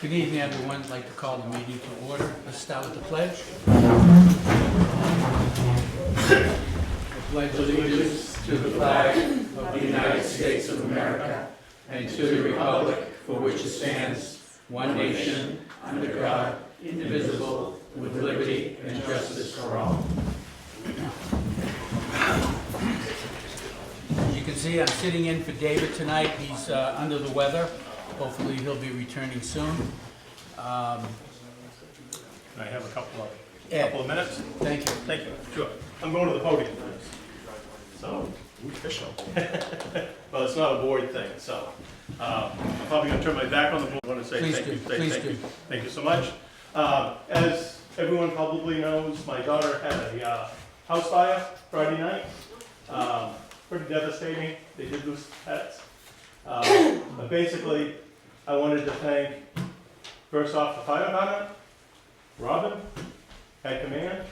Good evening, everyone. I'd like to call the meeting to order. Let's start with the pledge. I pledge allegiance to the flag of the United States of America and to the republic for which it stands, one nation, under God, indivisible, with liberty and justice for all. As you can see, I'm sitting in for David tonight. He's under the weather. Hopefully he'll be returning soon. Can I have a couple Ed, of minutes? thank you. Thank you. Sure. I'm going to the podium first. So, official. Well, it's not a board thing, so I'm probably going to turn my back on the board. I want to say Please thank do. you. Please do. Thank you so much. As everyone probably knows, my daughter had a house fire Friday night. Pretty devastating. They did lose pets. But basically, I wanted to thank, first off, the fire department, Robin, at command,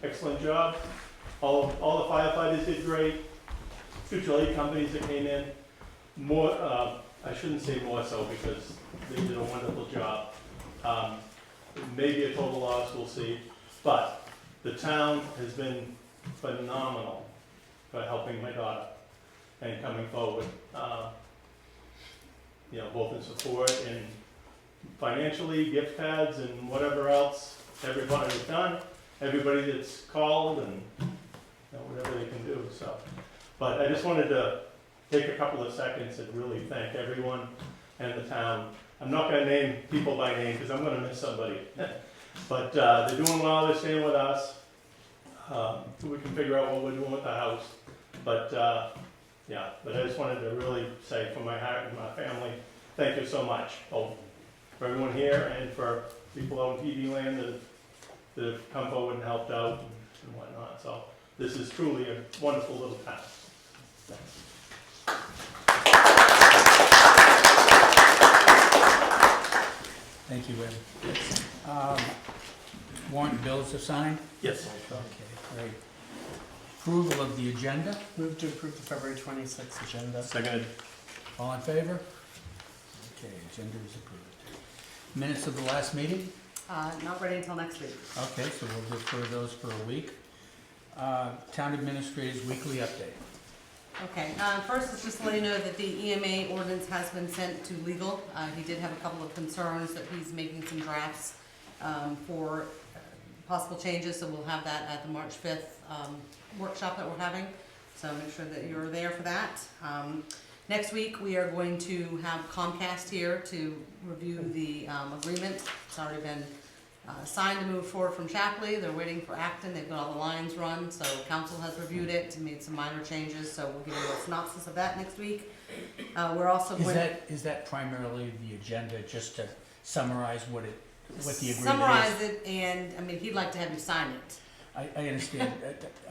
excellent job. All the firefighters did great. Mutual aid companies that came in, more, I shouldn't say more so because they did a wonderful job. Maybe a total loss, we'll see. But the town has been phenomenal for helping my daughter and coming forward. Both in support and financially, gift cards and whatever else everybody has done, everybody that's called and whatever they can do. So, but I just wanted to take a couple of seconds and really thank everyone and the town. I'm not going to name people by name because I'm going to miss somebody. But they're doing well. They're staying with us. We can figure out what we're doing with the house. But but I just wanted to really say from my heart and my family, thank you so much, both for everyone here and for people out in TV land that have come forward and helped out and whatnot. So this is truly a wonderful little town. Thanks. Thank you, Ed. Warrant bills are signed? Yes. Okay, great. Approval of the agenda. Move to approve the February 26th agenda. Seconded. All in favor? Okay, agenda is approved. Minutes of the last meeting? Not ready until next week. Okay, so we'll defer those for a week. Town Administrator's weekly update. Okay, first, let's just let you know that the EMA ordinance has been sent to legal. He did have a couple of concerns that he's making some drafts for possible changes, so we'll have that at the March 5th workshop that we're having. So make sure that you're there for that. Next week, we are going to have Comcast here to review the agreement. It's already been signed to move forward from Shapley. They're waiting for Acton. They've got all the lines run, so council has reviewed it and made some minor changes, so we'll give you a synopsis of that next week. We're also going Is that primarily the agenda, just to summarize what the agreement is? summarize it, and, I mean, he'd like to have you sign it. I understand.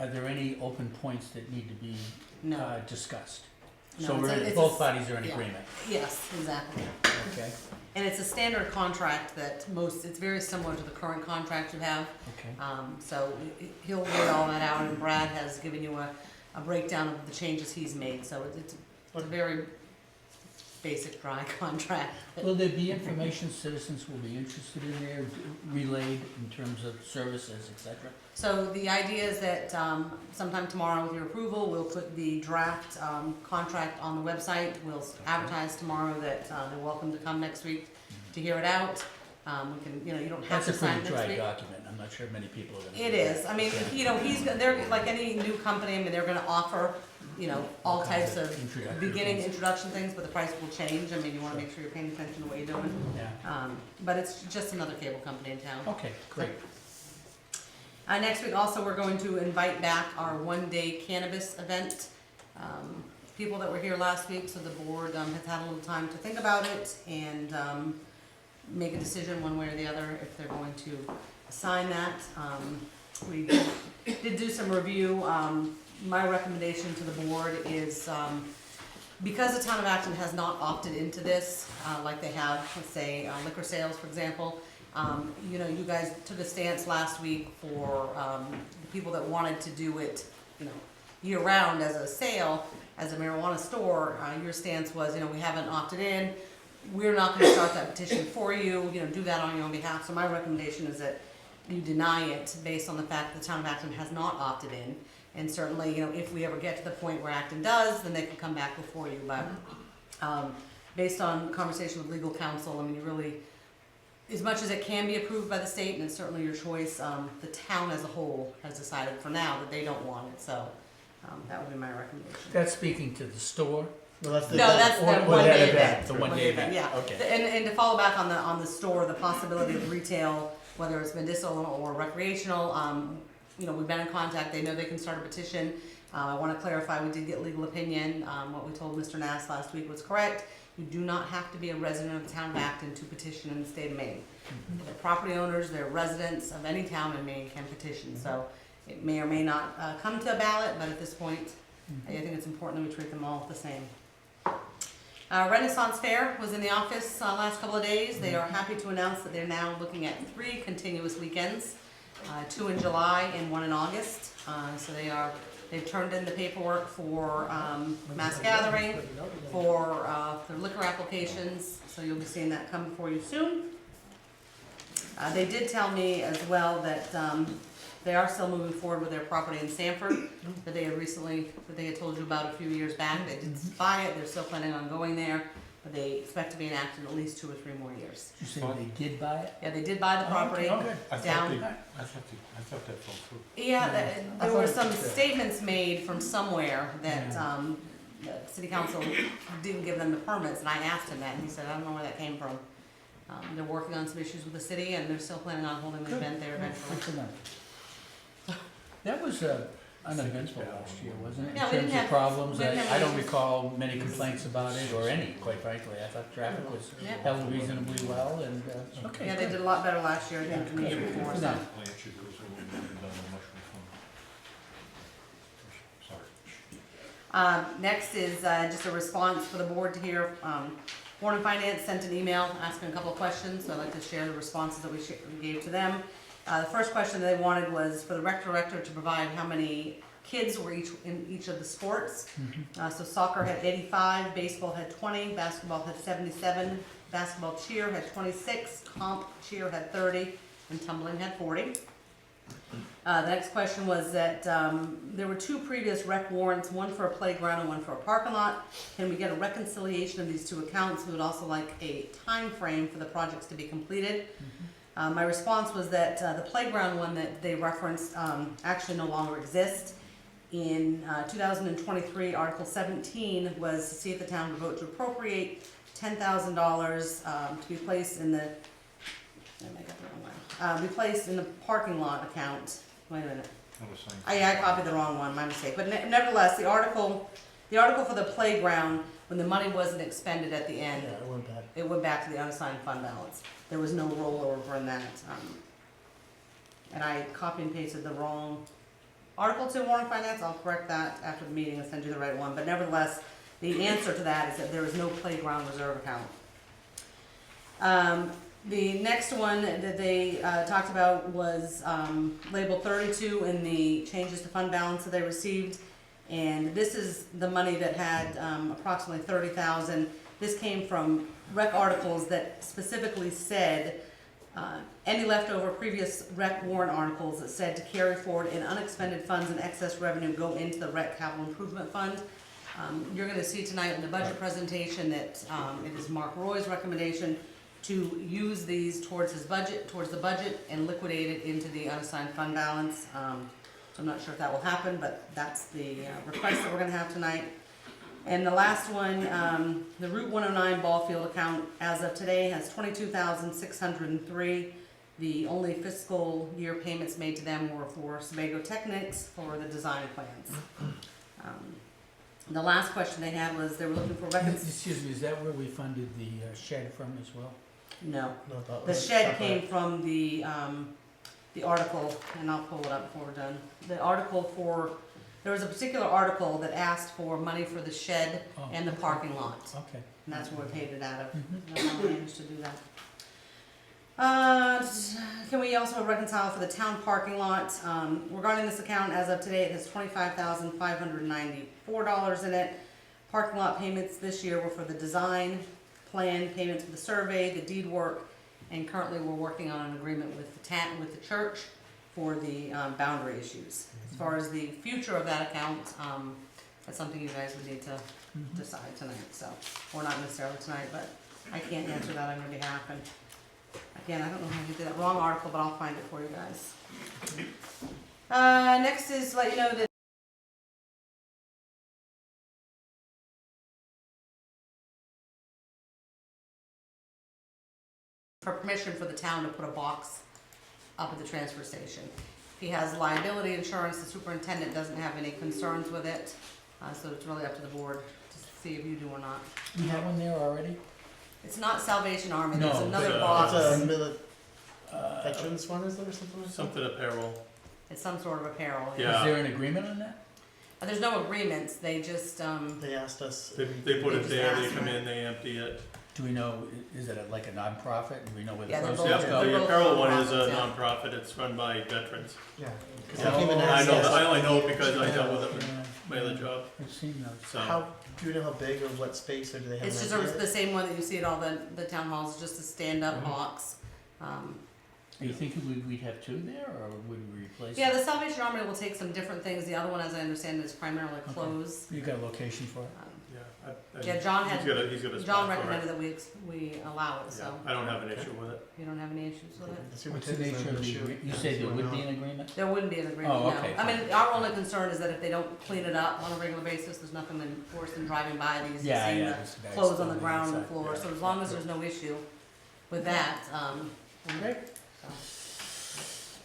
Are there any open points that need to be No. discussed? No, So it's a both parties are in yeah. agreement, Yes, exactly. okay? And it's a standard contract that it's very similar to the current contract you have. Okay. So he'll lay all that out, and Brad has given you a breakdown of the changes he's made, so it's a very basic, dry contract. Will there be information citizens will be interested in there, relayed in terms of services, et cetera? So the idea is that sometime tomorrow with your approval, we'll put the draft contract on the website. We'll advertise tomorrow that they're welcome to come next week to hear it out. We can, you don't have That's a to sign pretty next dry week. document. I'm not sure many people are gonna. It is. I mean, they're like any new company. I mean, they're gonna offer, all types of introductory beginning things. introduction things, but the price will change. I mean, you wanna make sure you're paying attention to what you're doing. Yeah, But it's just another cable company in town. okay, great. Next week also, we're going to invite back our one-day cannabis event. People that were here last week, so the board has had a little time to think about it and make a decision one way or the other if they're going to sign that. We did do some review. My recommendation to the board is, because the town of Acton has not opted into this, like they have, let's say, liquor sales, for example, you guys took a stance last week for the people that wanted to do it, year-round as a sale, as a marijuana store. Your stance was, we haven't opted in. we're not gonna start that petition for you, do that on your own behalf. So my recommendation is that you deny it based on the fact that the town of Acton has not opted in. And certainly, if we ever get to the point where Acton does, then they can come back before you. But based on conversation with legal counsel, I mean, you really, as much as it can be approved by the state, and it's certainly your choice, the town as a whole has decided for now that they don't want it. So that would be my recommendation. That's speaking to the store? No, that's the. No, that's the Or one that day event, event. the one day event, Yeah. okay. And to follow back on the store, the possibility of retail, whether it's medicinal or recreational, we've been in contact, they know they can start a petition. I wanna clarify, we did get legal opinion, what we told Mr. Nass last week was correct. You do not have to be a resident of the town of Acton to petition in the state of Maine. The property owners, they're residents of any town in Maine can petition, so it may or may not come to a ballot, but at this point, I think it's important that we treat them all the same. Renaissance Fair was in the office last couple of days. They are happy to announce that they're now looking at 3 continuous weekends, 2 in July and 1 in August. So they've turned in the paperwork for mass gathering, for their liquor applications, so you'll be seeing that come before you soon. They did tell me as well that they are still moving forward with their property in Sanford that they had told you about a few years back. They did buy it, they're still planning on going there, but they expect to be in Acton at least 2 or 3 more years. You say they did buy it? Yeah, they did buy the property Okay. down. I thought that fell through. Yeah, there were some statements made from somewhere that the city council didn't give them the permits, and I asked him that, and he said, I don't know where that came from. They're working on some issues with the city, and they're still planning on holding the event there eventually. Good to know. That was uneventful last year, wasn't it? Yeah, we In didn't terms have- of problems, we didn't have I don't any- recall many complaints about it, or any, quite frankly. I thought traffic was Yeah. held reasonably well, and, okay. Yeah, they did a lot better last year, I think, than the year before, Good so. enough. Plant should go so we'll be done the mushroom farm. Sorry. Next is just a response for the board to hear. Warren and Finance sent an email asking a couple of questions, so I'd like to share the responses that we gave to them. The first question they wanted was for the rec director to provide how many kids were in each of the sports. So soccer had 85, baseball had 20, basketball had 77, basketball cheer had 26, comp cheer had 30, and tumbling had 40. The next question was that there were 2 previous rec warrants, one for a playground and one for a parking lot. Can we get a reconciliation of these 2 accounts? We would also like a time frame for the projects to be completed. My response was that the playground one that they referenced actually no longer exists. In 2023, Article 17 was to see if the town would vote to appropriate $10,000 to be placed in the, be placed in the parking lot account. Wait a minute. I was saying. I copied the wrong one, my mistake. But nevertheless, the article for the playground, when the money wasn't expended at the end, Yeah, I went back. it went back to the unassigned fund balance. There was no rollover in that. And I copy and pasted the wrong article to Warren Finance. I'll correct that after the meeting and send you the right one. But nevertheless, the answer to that is that there is no playground reserve account. The next one that they talked about was labeled 32 in the changes to fund balance that they received. And this is the money that had approximately $30,000. This came from rec articles that specifically said any leftover previous rec warrant articles that said to carry forward in unexpended funds and excess revenue go into the rec capital improvement fund. You're going to see tonight in the budget presentation that it is Mark Roy's recommendation to use these towards the budget, and liquidate it into the unassigned fund balance. So I'm not sure if that will happen, but that's the request that we're going to have tonight. And the last one, the Route 109 ball field account as of today has $22,603. The only fiscal year payments made to them were for Sebago Technics for the design plans. The last question they had was they were looking for Excuse me, is that where we funded the shed from as well? No, No, that the was shed separate. came from the article, and I'll pull it up before we're done. The article for, there was a particular article that asked for money for the shed Oh, and the okay. parking lot. Okay. And that's where we paid it out of. Mhm. I don't know how we managed to do that. Can we also reconcile for the town parking lot? Regarding this account, as of today, it has $25,594 in it. Parking lot payments this year were for the design, plan payments for the survey, the deed work, and currently we're working on an agreement with with the church for the boundary issues. As far as the future of that account, that's something you guys would need to decide tonight, so, or not necessarily tonight, but I can't answer that on your behalf, and again, I don't know how you did that, wrong article, but I'll find it for you guys. Next is let you know that for permission for the town to put a box up at the transfer station. He has liability insurance, the superintendent doesn't have any concerns with it, so it's really up to the board to see if you do or not. We have one there already? It's not Salvation Army, there's No, another but, box, It's a veterans one, is there, or something like that? Something apparel. it's some sort of apparel. Yeah. Is there an agreement on that? There's no agreements, they just, They asked us. They put it They there, just they ask come for it. in, they empty it. Do we know, is it like a nonprofit? Do we know where the Yeah, they're proceeds both- go? they're The both apparel one is a nonprofits, yeah. nonprofit, it's run by veterans. Yeah. 'Cause Oh, they came and I asked know, us, I only know it because I dealt with them Yeah, in my other job, I've seen those. so. How, do you know how big or what space, or do they have it's an just idea? the same one that you see at all the town halls, just a stand-up Mhm. box. Are you thinking we'd have two there, or would we replace? Yeah, them? the Salvation Army will take some different things, the other one, as I understand, is primarily Okay. clothes. You got a location for it? Yeah, John had- He's got a spot John for it. recommended that we allow it, Yeah, so I don't have an issue with it. you don't have any issues with it? The What's the superintendent's nature not of an the issue. agreement? You said there Why would be not? an agreement? There wouldn't be an agreement, Oh, no. okay, I mean, our only concern is that if they don't clean it up on a regular basis, there's nothing worse than driving by these, and Yeah, seeing yeah. the there's bags clothes on still the ground and the inside. floor, Yeah. so as long as there's no issue with that, we're great.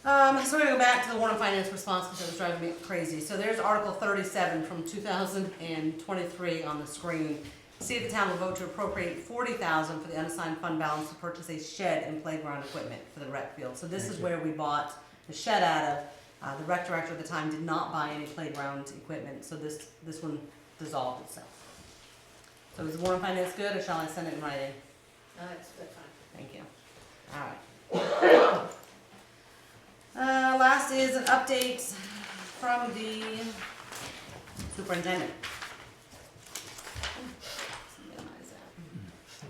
So we're gonna go back to the Warren Finance response, because it was driving me crazy. So there's Article 37 from 2023 on the screen. See if the town will vote to appropriate $40,000 for the unassigned fund balance to purchase a shed and playground equipment for the rec field. So this is where we bought the shed out of. The rec director at the time did not buy any playground equipment, so this one dissolved itself. So is Warren Finance good, or shall I send it in writing? It's fine. Thank you. All right. Last is an update from the superintendent. Minimize that.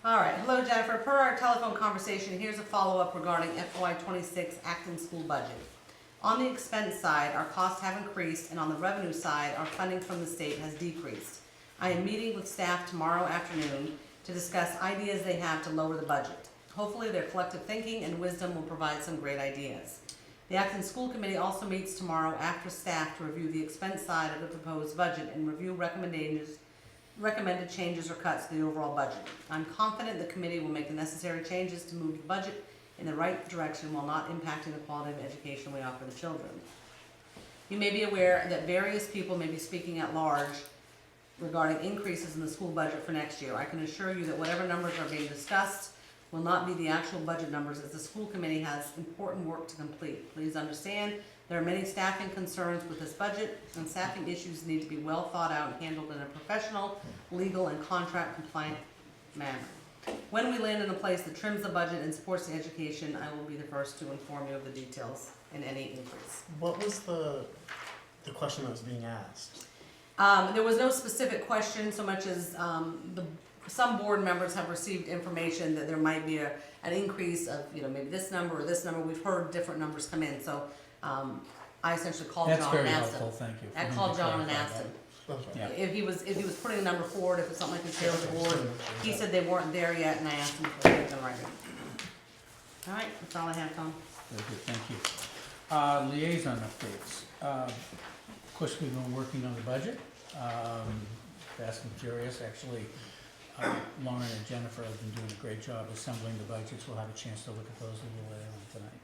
All right, hello Jennifer. Per our telephone conversation, here's a follow-up regarding FY26 Acton school budget. On the expense side, our costs have increased, and on the revenue side, our funding from the state has decreased. I am meeting with staff tomorrow afternoon to discuss ideas they have to lower the budget. Hopefully their collective thinking and wisdom will provide some great ideas. The Acton School Committee also meets tomorrow after staff to review the expense side of the proposed budget and review recommended changes or cuts to the overall budget. I'm confident the committee will make the necessary changes to move the budget in the right direction while not impacting the quality of education we offer the children. You may be aware that various people may be speaking at large regarding increases in the school budget for next year. I can assure you that whatever numbers are being discussed will not be the actual budget numbers, as the school committee has important work to complete. Please understand, there are many staffing concerns with this budget, and staffing issues need to be well thought out and handled in a professional, legal, and contract compliant manner. When we land in a place that trims the budget and supports the education, I will be the first to inform you of the details in any increase. What was the question that was being asked? There was no specific question so much as some board members have received information that there might be an increase of, maybe this number or this number. We've heard different numbers come in, so I essentially called That's John very and asked him. helpful, thank you. for I him called to John and clarify asked him Okay. Yeah. if he was putting a number forward, if it's something I could share with the board. He said they weren't there yet, and I asked him if they were writing. All right, that's all I have, Tom. Very good, thank you. Liaison updates. Of course, we've been working on the budget, fast and furious, actually. Lauren and Jennifer have been doing a great job assembling the budgets. We'll have a chance to look at those a little later on tonight.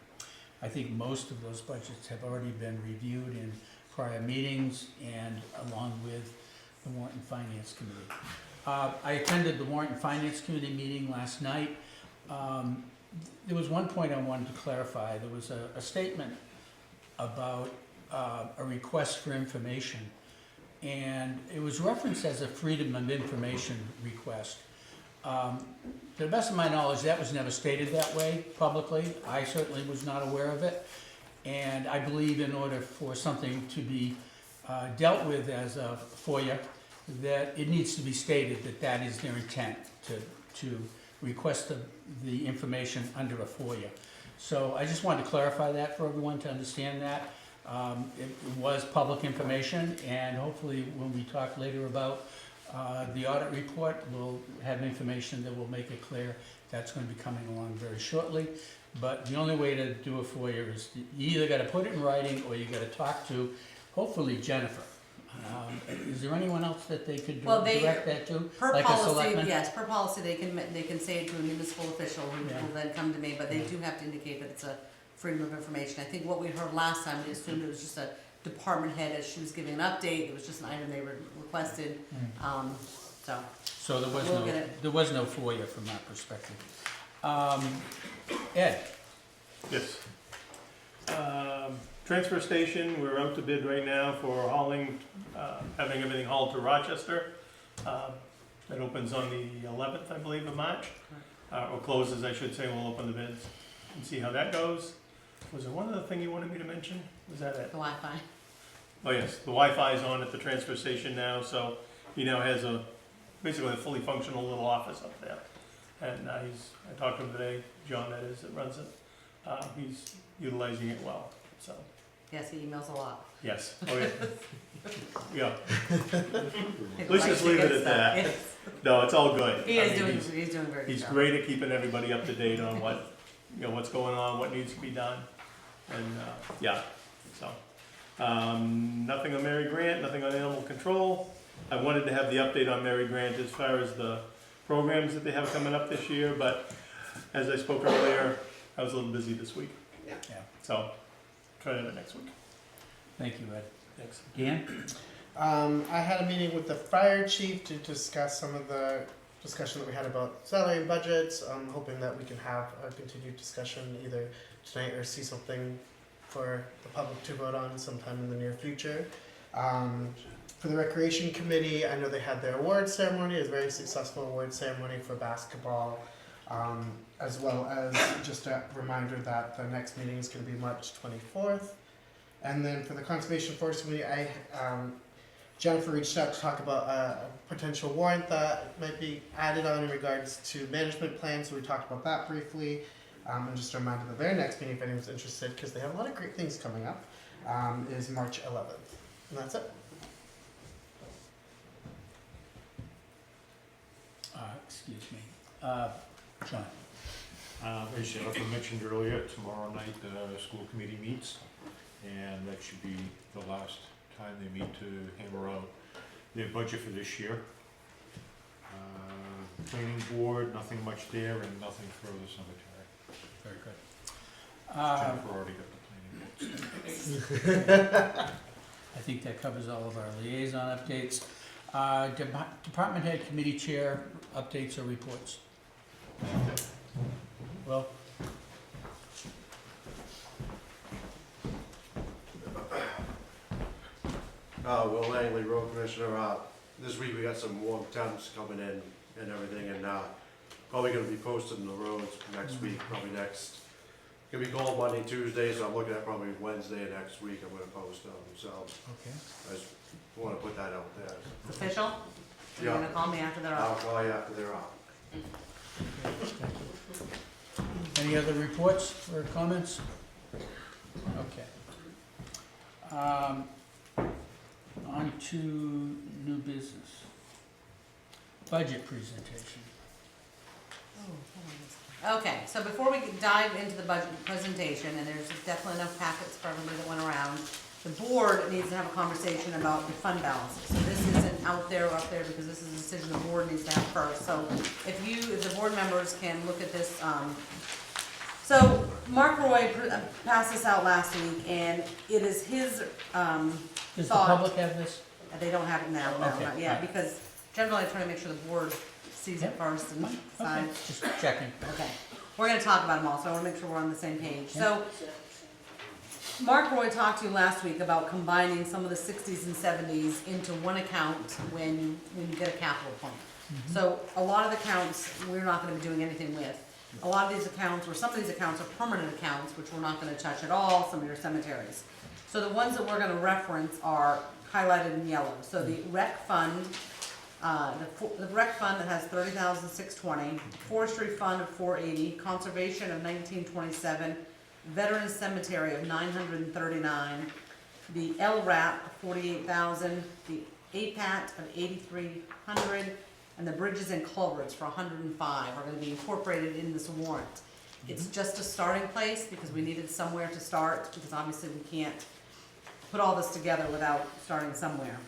I think most of those budgets have already been reviewed in prior meetings and along with the Warrant and Finance Committee. I attended the Warrant and Finance Committee meeting last night. There was one point I wanted to clarify. There was a statement about a request for information, and it was referenced as a Freedom of Information request. To the best of my knowledge, that was never stated that way publicly. I certainly was not aware of it, and I believe in order for something to be dealt with as a FOIA, that it needs to be stated that that is their intent, to request the information under a FOIA. So I just wanted to clarify that for everyone to understand that. It was public information, and hopefully when we talk later about the audit report, we'll have information that will make it clear that's going to be coming along very shortly. But the only way to do a FOIA is you either got to put it in writing or you got to talk to, hopefully, Jennifer. Is there anyone else that they could Well, they- direct that to? Per Like a policy, selectman? yes, per policy, they can say it to a municipal official who Yeah. will then come to me, but they do have to indicate that it's a freedom of information. I think what we heard last time, we assumed it was just a department head as she was giving an update, it was just an item they requested, so. So We'll get it. there was no FOIA from that perspective. Ed? Yes. Transfer station, we're out to bid right now for hauling, having everything hauled to Rochester. It opens on the 11th, I believe, of March, or closes, I should say. We'll open the bids and see how that goes. Was there one other thing you wanted me to mention? Was that it? The Wi-Fi. Oh, yes, the Wi-Fi is on at the transfer station now, so he now has basically a fully functional little office up there. And I talked to him today, John that is, that runs it. He's utilizing it well, so, Yes, he emails a lot. yes, oh yeah. Yeah, He Let's likes just to leave get it at stuff. that. Yes. no, it's all good. He I is mean, doing, he's doing a very good He's job. great at keeping everybody up to date on what, what's going on, what needs to be done, and, yeah, so. Nothing on Mary Grant, nothing on animal control. I wanted to have the update on Mary Grant as far as the programs that they have coming up this year, but as I spoke earlier, I was a little busy this week. Yeah. So, try it next week. Thank you, Ed. Thanks. Dan? I had a meeting with the fire chief to discuss some of the discussion that we had about salary and budgets. I'm hoping that we can have a continued discussion either tonight or see something for the public to vote on sometime in the near future. For the recreation committee, I know they had their award ceremony. It was a very successful award ceremony for basketball, as well as just a reminder that the next meeting is going to be March 24th. And then for the conservation forest committee, Jennifer reached out to talk about a potential warrant that might be added on in regards to management plans. So we talked about that briefly. And just a reminder that their next meeting, if anyone's interested, because they have a lot of great things coming up, is March 11th. And that's it. Excuse me. John? As Jennifer mentioned earlier, tomorrow night the school committee meets, and that should be the last time they meet to hammer out their budget for this year. Planning board, nothing much there, and nothing for the cemetery. Very good. Jennifer already got the planning board. I think that covers all of our liaison updates. Department head committee chair updates or reports? Well, Will Langley, road commissioner. This week we got some warm temps coming in and everything, and probably gonna be posted in the roads next week, probably next. Gonna be cold Monday, Tuesday, so I'm looking at probably Wednesday of next week I'm gonna post them, so okay. I just wanna put that out there. It's official? You're Yeah. gonna call me after they're I'll off? call you after they're out. Any other reports or comments? Okay. On to new business. Budget presentation. Okay, so before we dive into the budget presentation, and there's definitely enough packets for everybody that went around, the board needs to have a conversation about the fund balances. So this isn't out there or up there because this is a decision the board needs to have first. So if the board members can look at this, so Mark Roy passed this out last week, and it is his, Does the thought. public have this? They don't have it now, no, Okay, not yet, alright. because generally I try to make sure the board sees it Yep. first and Okay, decides. just checking. Okay, we're gonna talk about them all, so I wanna make sure we're on the same page. So, Mark Roy talked to you last week about combining some of the sixties and seventies into one account when you get a capital plan. So, a lot of the accounts, we're not gonna be doing anything with. A lot of these accounts, or some of these accounts are permanent accounts, which we're not gonna touch at all, some of your cemeteries. So the ones that we're gonna reference are highlighted in yellow. So the rec fund The rec fund that has 30,620, forestry fund of 480, conservation of 1927, veterans cemetery of 939, the LRAP of 48,000, the APAT of 8,300, and the bridges and culverts for 105 are gonna be incorporated in this warrant. It's just a starting place because we needed somewhere to start, because obviously we can't put all this together without starting somewhere.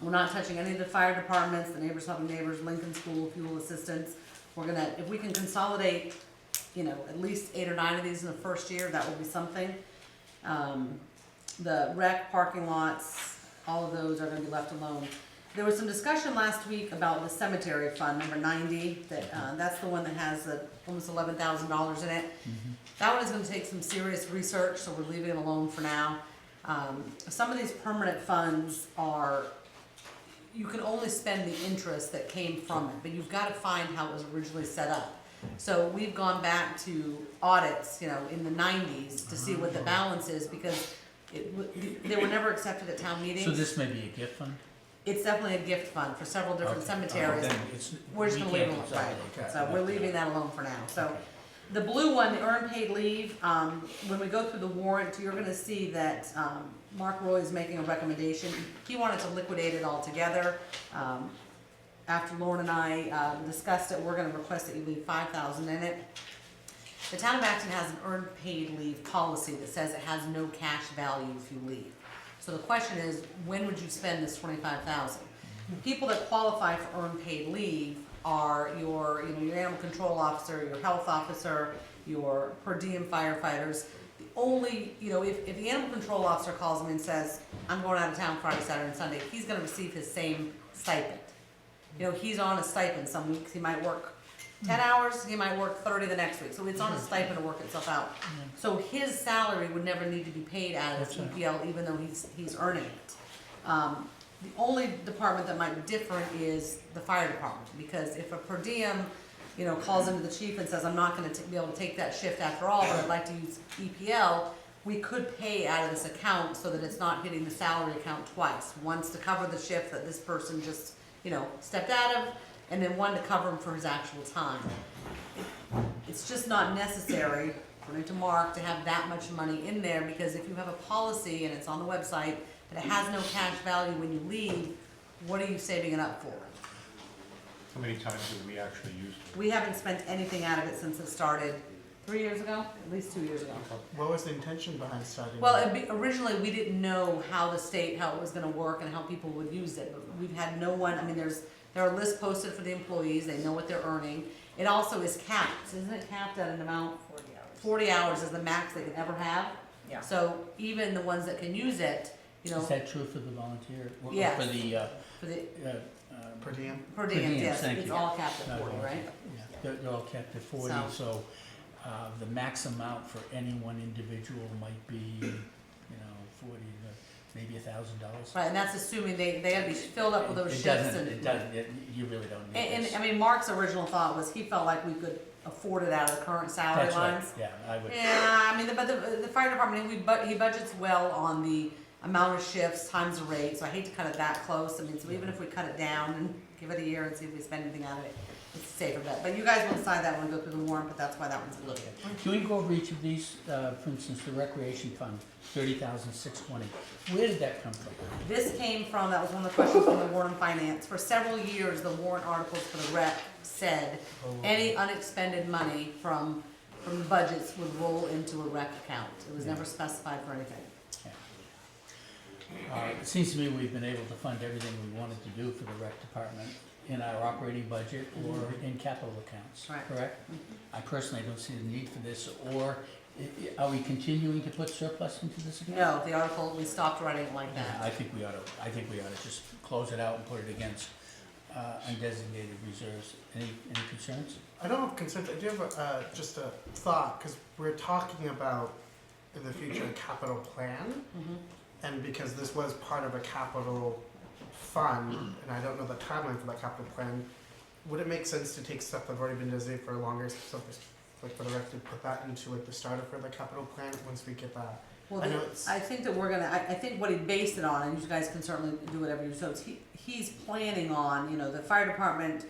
We're not touching any of the fire departments, the Neighbors Helping Neighbors, Lincoln School, fuel assistance. We're gonna, if we can consolidate, at least 8 or 9 of these in the first year, that will be something. The rec, parking lots, all of those are gonna be left alone. There was some discussion last week about the cemetery fund, number 90, that's the one that has almost $11,000 in it. That one is gonna take some serious research, so we're leaving it alone for now. Some of these permanent funds are, you can only spend the interest that came from it, but you've gotta find how it was originally set up. So we've gone back to audits, in the 90s to see what the balance is, because they were never accepted at town meetings. So this may be a gift fund? It's definitely a gift fund for several different Okay. cemeteries. Then it's- We're just we gonna leave can't it, right, consolidate that. so we're leaving that alone for now, so. The blue one, the earned paid leave, when we go through the warrant, you're gonna see that, Mark Roy is making a recommendation. He wanted to liquidate it all together. After Lauren and I, discussed it, we're gonna request that you leave 5,000 in it. The town of Acton has an earned paid leave policy that says it has no cash value if you leave. So the question is, when would you spend this 25,000? People that qualify for earned paid leave are your animal control officer, your health officer, your per diem firefighters. The only, if the animal control officer calls me and says, I'm going out of town Friday, Saturday, and Sunday, he's gonna receive his same stipend. He's on a stipend. Some weeks he might work 10 hours, he might work 30 the next week, so it's on a stipend to work itself out. So his salary would never need to be paid out of his That's right. EPL, even though he's earning it. The only department that might be different is the fire department, because if a per diem, calls into the chief and says, I'm not gonna be able to take that shift after all, but I'd like to use EPL, we could pay out of this account so that it's not hitting the salary account twice. Once to cover the shift that this person just, stepped out of, and then one to cover him for his actual time. It's just not necessary, according to Mark, to have that much money in there, because if you have a policy, and it's on the website, that it has no cash value when you leave, what are you saving it up for? How many times have we actually used it? We haven't spent anything out of it since it started 3 years ago, at least 2 years ago. What was the intention behind starting? Well, originally, we didn't know how it was gonna work and how people would use it, but we've had no one, there are lists posted for the employees, they know what they're earning. It also is capped, isn't it capped at an amount? 40 hours. 40 hours is the max they can ever have. Yeah. So even the ones that can use it, Is that true for the volunteer? Or Yes. For the, for the Per diem? per Per diem, diem, yes, thank it's you. all capped at 40, No, right? yeah, they're all kept at 40, so the max amount for any one individual might be, 40 to maybe $1,000. Right, and that's assuming they gotta be filled up with those It shifts doesn't, and. it doesn't, you really don't need And, this. Mark's original thought was he felt like we could afford it out of the current salary That's right, lines. yeah, I would. Yeah, but the fire department, he budgets well on the amount of shifts times the rate, so I hate to cut it that close. So even if we cut it down and give it a year and see if we spend anything out of it, it's a safer bet. But you guys will decide that when we go through the warrant, but that's why that one's included. Can we go over each of these, for instance, the recreation fund, 30,620, where did that come from? This came from, that was one of the questions from the Warren Finance. For several years, the warrant articles for the rec said any unexpended money from the budgets would roll into a rec account. It was never specified for anything. It seems to me we've been able to fund everything we wanted to do for the rec department in our operating budget or in capital accounts, Right. correct? I personally don't see the need for this, or are we continuing to put surplus into this account? No, the article, we stopped writing it like Yeah, that. I think we ought to just close it out and put it against undesignated reserves. Any concerns? I don't have concerns. I do have just a thought, because we're talking about in the future a capital plan, Mhm. and because this was part of a capital fund, and I don't know the timeline for that capital plan, would it make sense to take stuff that's already been designated for longer, stuff that's like for the rec to put that into like the starter for the capital plan once we get that. Well, I know it's- I think that we're gonna, I think what he based it on, and you guys can certainly do whatever you, so he's planning on, you know, the fire department,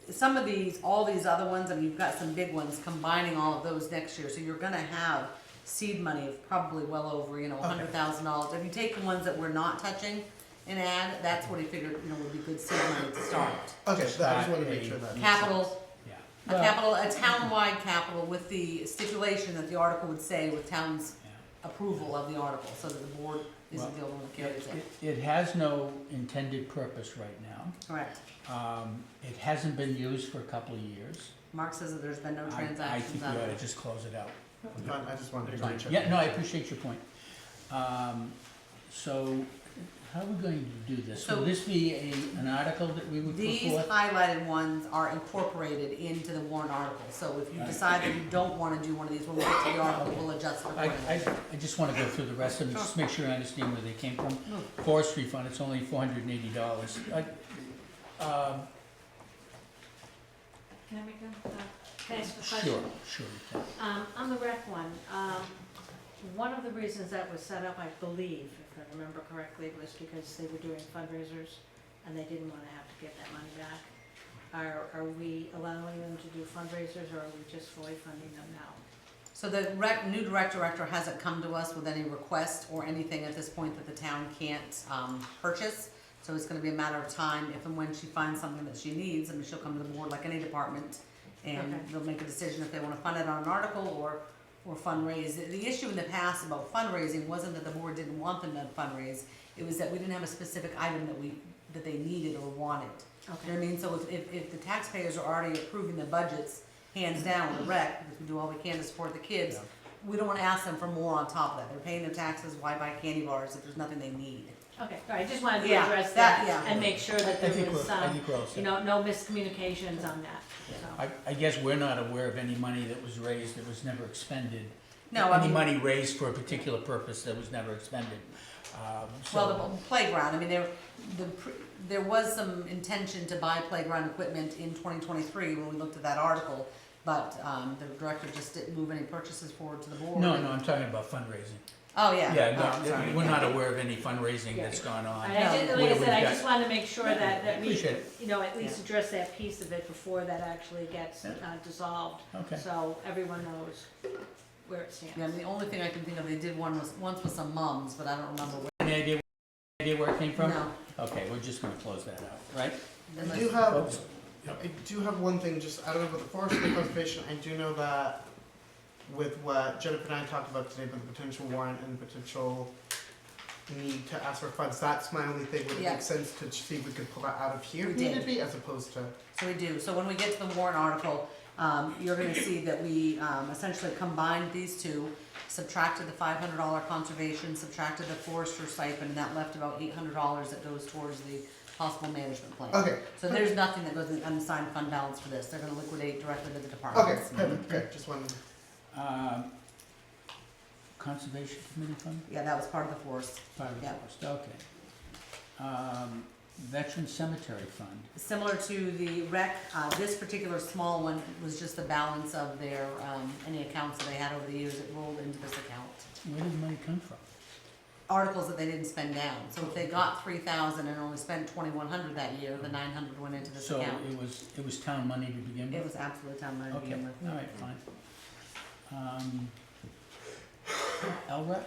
some of these, all these other ones, I mean, you've got some big ones, combining all of those next year, so you're gonna have seed money of probably well over, you know, $100,000. If you take the ones that we're not touching and add, that's what he figured, you know, would be good seed money to start. Okay, so I just want to make sure that. Capital, Yeah. a capital, a town-wide capital with the stipulation that the article would say with town's Yeah. approval of the article, so that the board isn't the only one that carries it. It has no intended purpose right now. Correct. It hasn't been used for a couple of years. Mark says that there's been no I transactions think out we of ought it. to just close it out. Fine, I just wanted to Fine. check. Yeah, no, I appreciate your point. So, how are we going to do this? So- Will this be an article that we would put These forth? highlighted ones are incorporated into the warrant article, so if you Right. decide that you don't wanna do one of these, when we get to the article, we'll adjust it I accordingly. just wanna go through the rest of them, just make sure I understand where they came from. Forestry fund, it's only $480. Can I make can I ask a Sure, question? sure you can. On the rec one of the reasons that was set up, I believe, if I remember correctly, was because they were doing fundraisers and they didn't wanna have to give that money back. Are we allowing them to do fundraisers, or are we just fully funding them now? So the new director hasn't come to us with any request or anything at this point that the town can't, purchase. So it's gonna be a matter of time, if and when she finds something that she needs, I mean, she'll come to the board like any department, and Okay. they'll make a decision if they wanna fund it on an article or fundraise. The issue in the past about fundraising wasn't that the board didn't want them to fundraise, it was that we didn't have a specific item that they needed or wanted. You know what I mean? So if the taxpayers are already approving the budgets, hands down with the rec, because we do all we can to support the kids, Yeah. we don't wanna ask them for more on top of that. They're paying their taxes, why buy candy bars if there's nothing they need? Okay, all right, I just wanted to Yeah, address that- that yeah. and make sure that there was I think we're all set. no miscommunications on that, so. I guess we're not aware of any money that was raised that was never expended. No, I Any mean, money raised for a particular purpose that was never expended. well, the playground, I mean, there was some intention to buy playground equipment in 2023 when we looked at that article, but, the director just didn't move any purchases forward to the board. No, I'm talking about fundraising. Oh, yeah. Yeah, Oh, sorry. no, we're not aware of any fundraising Yeah. that's gone on. And I did, like I Where said, we've I got- just wanted to make sure that we, Appreciate it. at least address that piece of it before that actually gets dissolved, Okay. so everyone knows where it stands. Yeah, and the only thing I can think of, they did once with some mums, but I don't remember where. Any idea where it came from? No. Okay, we're just gonna close that out, right? I do have one thing, just I don't know about the forestry conservation, I do know that with what Jennifer and I talked about today, about the potential warrant and potential need to ask for funds, that's my only thing, would it Yeah. make sense to see if we could pull that out of here We if needed did. be, as opposed to, So we do, so when we get to the warrant article, you're gonna see that we, essentially combined these two, subtracted the $500 conservation, subtracted the forester stipend, and that left about $800 that goes towards the possible management plan. okay, So there's nothing that goes in unassigned fund balance for this, they're gonna liquidate directly to the okay, departments. perfect, good, just one, Conservation Committee fund? Yeah, that was part of the forest. Part of the Yeah. forest, okay. Veteran Cemetery Fund. Similar to the rec, this particular small one was just the balance of their, any accounts that they had over the years that rolled into this account. Where did the money come from? Articles that they didn't spend down, so if they got 3,000 and only spent 2,100 that year, the 900 went into this So account. it was town money to begin with? It was absolutely town money to Okay, begin with. all right, fine. LREP?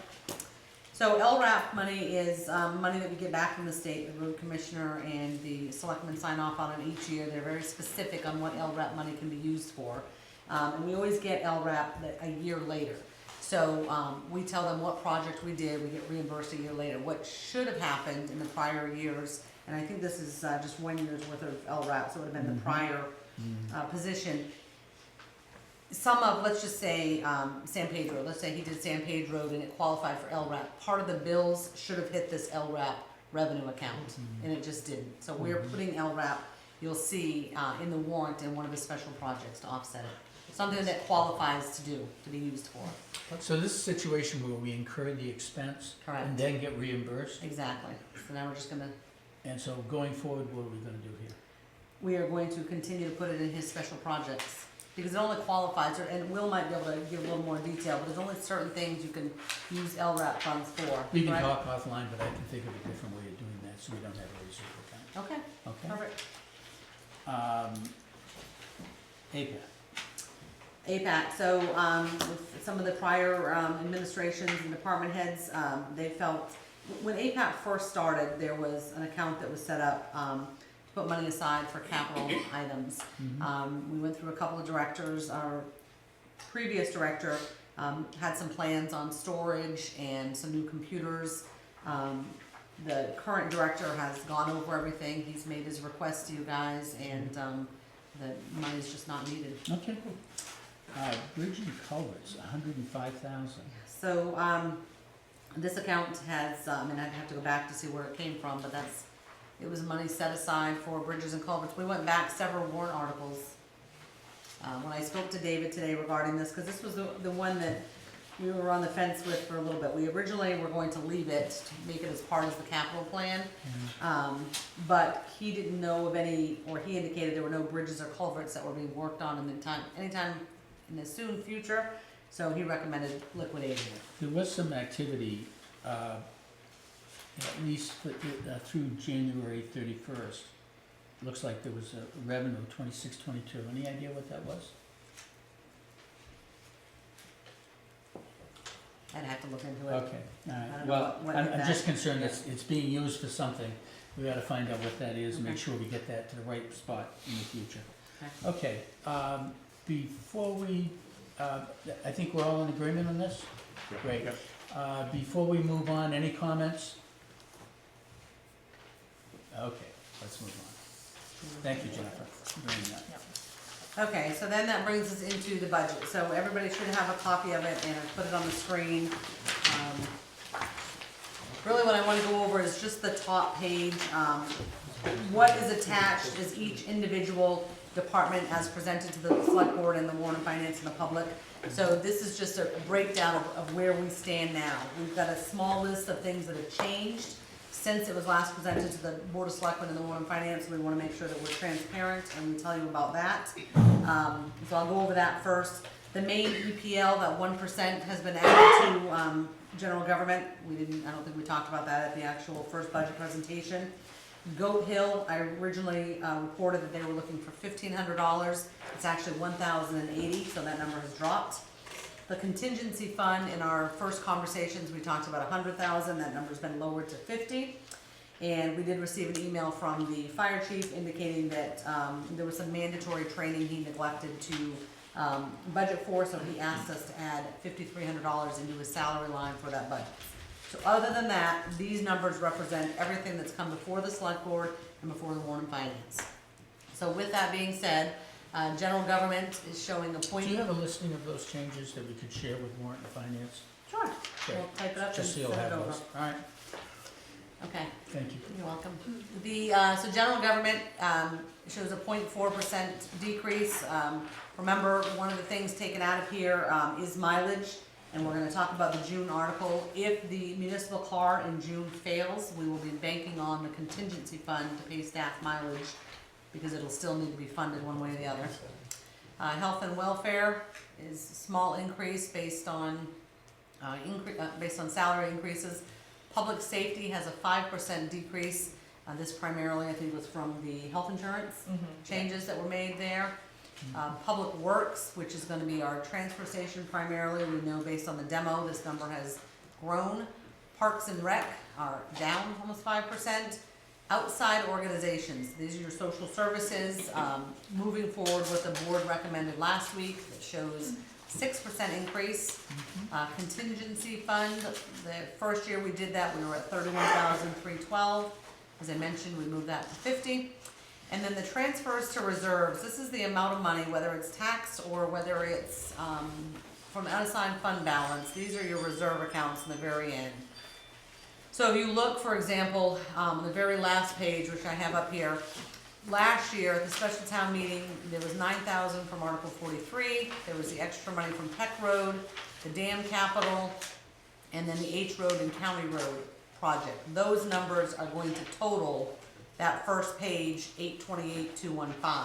So LRAP money is, money that we get back from the state, the road commissioner and the selectmen sign off on it each year. They're very specific on what LRAP money can be used for. And we always get LRAP a year later. So, we tell them what project we did, we get reimbursed a year later. What should have happened in the prior years, and I think this is, just 1 year's worth of LRAP, so it would have been the prior, position. Some of, let's just say, San Pedro, let's say he did San Pedro and it qualified for LRAP. Part of the bills should have hit this LRAP revenue account, and it just didn't. So we're putting LRAP, you'll see, in the warrant in one of the special projects to offset it. Something that qualifies to be used for. So this is a situation where we incur the expense Correct. and then get reimbursed? Exactly. So now we're just gonna, And so going forward, what are we gonna do here? we are going to continue to put it in his special projects. because it only qualifies, and Will might be able to give a little more detail, but there's only certain things you can use LRAP funds for, We can right? talk offline, but I can think of a different way of doing that, so we don't have a reserve account, Okay, okay? perfect. APAC, APAC, so, with some of the prior, administrations and department heads, they felt, when APAC first started, there was an account that was set up, to put money aside for capital items. We went through a couple of directors, our previous director, had some plans on storage and some new computers. The current director has gone over everything, he's made his request to you guys, and, the money's just not needed. okay. Bridge and culverts, 105,000. So, this account has, and I'd have to go back to see where it came from, but it was money set aside for bridges and culverts. We went back several warrant articles. When I spoke to David today regarding this, cause this was the one that we were on the fence with for a little bit. We originally were going to leave it, to make it as part of the capital plan. But he didn't know of any, or he indicated there were no bridges or culverts that were being worked on anytime in the soon future, so he recommended liquidating it. There was some activity, at least through January 31st. Looks like there was a revenue of 2622. Any idea what that was? I'd have to look into it. Okay, all I right. don't know Well, what I'm that- just concerned it's being used for something. We gotta find out what that is and make Okay. sure we get that to the right spot in the future. Okay. Okay, before we, I think we're all in agreement on this? Great. Before we move on, any comments? Okay, let's move on. Thank you, Jennifer, for bringing that. Okay, so then that brings us into the budget. So everybody should have a copy of it, and I put it on the screen. Really what I wanna go over is just the top page. What is attached is each individual department as presented to the select board and the Warren and Finance and the public. So this is just a breakdown of where we stand now. We've got a small list of things that have changed since it was last presented to the Board of Selectmen and the Warren and Finance. We wanna make sure that we're transparent and we tell you about that. So I'll go over that first. The main EPL, that 1% has been added to, general government. I don't think we talked about that at the actual first budget presentation. Goat Hill, I originally reported that they were looking for $1,500. It's actually $1,080, so that number has dropped. The contingency fund, in our first conversations, we talked about $100,000, that number's been lowered to $50. And we did receive an email from the fire chief indicating that there was some mandatory training he neglected to budget for, so he asked us to add $5,300 into his salary line for that budget. So other than that, these numbers represent everything that's come before the select board and before the Warren and Finance. So with that being said, general government is showing a Do you point. have a listing of those changes that we could share with Warren and Finance? Sure, Okay. we'll type it up and Just so send you'll it have over. those. All right, Okay. thank you. You're welcome. So general government, shows a 0.4% decrease. Remember, one of the things taken out of here, is mileage, and we're gonna talk about the June article. If the municipal car in June fails, we will be banking on the contingency fund to pay staff mileage, because it'll still need to be funded one way or the other. Health and welfare is a small increase based on, based on salary increases. Public safety has a 5% decrease. This primarily, I think, was from the health insurance changes that were made there. Public works, which is gonna be our transfer station primarily, we know based on the demo, this number has grown. Parks and rec are down almost 5%. Outside organizations, these are your social services, moving forward what the board recommended last week, that shows 6% increase. Contingency fund, the first year we did that, we were at 31,312. As I mentioned, we moved that to 50. And then the transfers to reserves, this is the amount of money, whether it's taxed or whether it's from unassigned fund balance. These are your reserve accounts in the very end. So if you look, for example, on the very last page, which I have up here, last year at the special town meeting, there was 9,000 from Article 43, there was the extra money from Peck Road, the dam capital, and then the H Road and County Road project. Those numbers are going to total that first page, 828,215.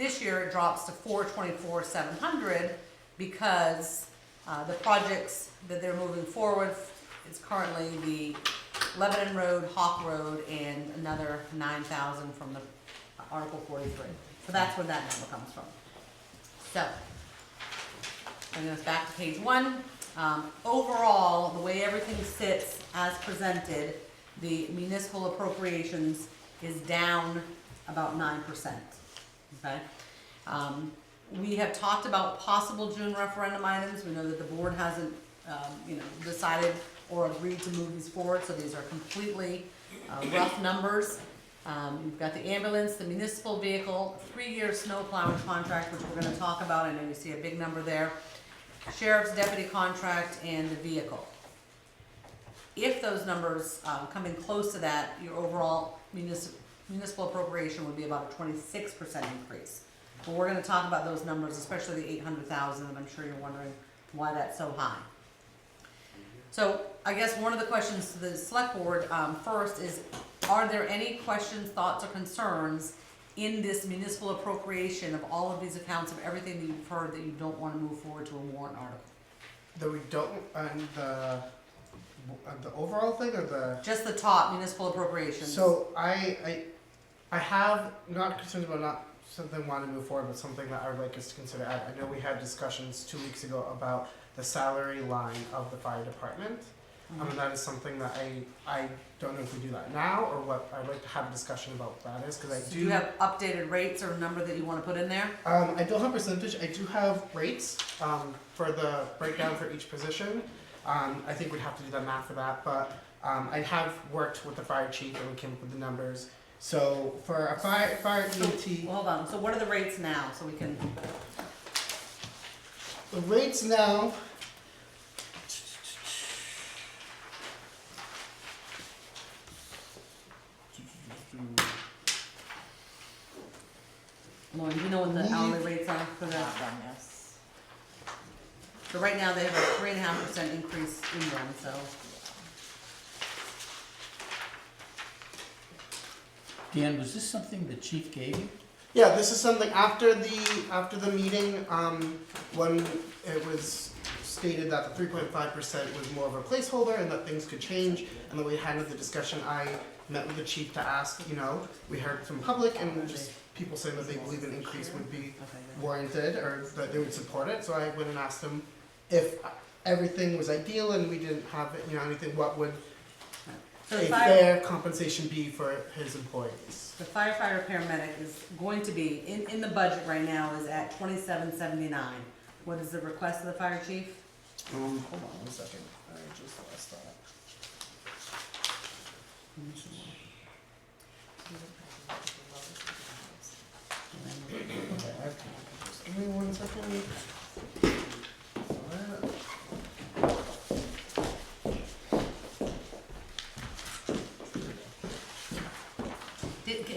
This year it drops to 424,700 because the projects that they're moving forward is currently the Lebanon Road, Hawk Road, and another 9,000 from the Article 43. So that's where that number comes from. So, bringing us back to page 1. Overall, the way everything sits as presented, the municipal appropriations is down about 9%, okay? We have talked about possible June referendum items. We know that the board hasn't, decided or agreed to move these forward, so these are completely rough numbers. We've got the ambulance, the municipal vehicle, 3-year snow plowing contract, which we're gonna talk about. I know you see a big number there. Sheriff's deputy contract and the vehicle. If those numbers come in close to that, your overall municipal appropriation would be about a 26% increase. But we're gonna talk about those numbers, especially the 800,000, and I'm sure you're wondering why that's so high. So I guess one of the questions to the select board first is, are there any questions, thoughts, or concerns in this municipal appropriation of all of these accounts, of everything that you've heard, that you don't wanna move forward to a warrant article? That we don't, on the overall thing or the? Just the top municipal appropriations. So I have not concerns about not something I want to move forward, but something that I would like us to consider. I know we had discussions 2 weeks ago about the salary line of the fire department. And that is something that I don't know if we do that now or what. I'd like to have a discussion about what that is, because I So do. do you have updated rates or a number that you wanna put in there? I don't have percentage. I do have rates for the breakdown for each position. I think we'd have to do the math for that, but I have worked with the fire chief and we came up with the numbers. So for a fire EMT, Well, hold on, so what are the rates now, so we can, the rates now. Lauren, do you know what the hourly rates are for that? Yes. So right now, they have a 3.5% increase in them, so. Dan, was this something the chief gave you? Yeah, this is something after the meeting, when it was stated that the 3.5% was more of a placeholder and that things could change, and then we had the discussion, I met with the chief to ask, we heard from public and just people saying that they believe an increase would be warranted or that they would support it, so I went and asked him if everything was ideal and we didn't have, anything, what would So a the fire, fair compensation be for his employees? the firefighter paramedic is going to be, in the budget right now, is at $27.79. What is the request of the fire chief? Hold on 1 second, I just lost that. Okay, just give me 1 second.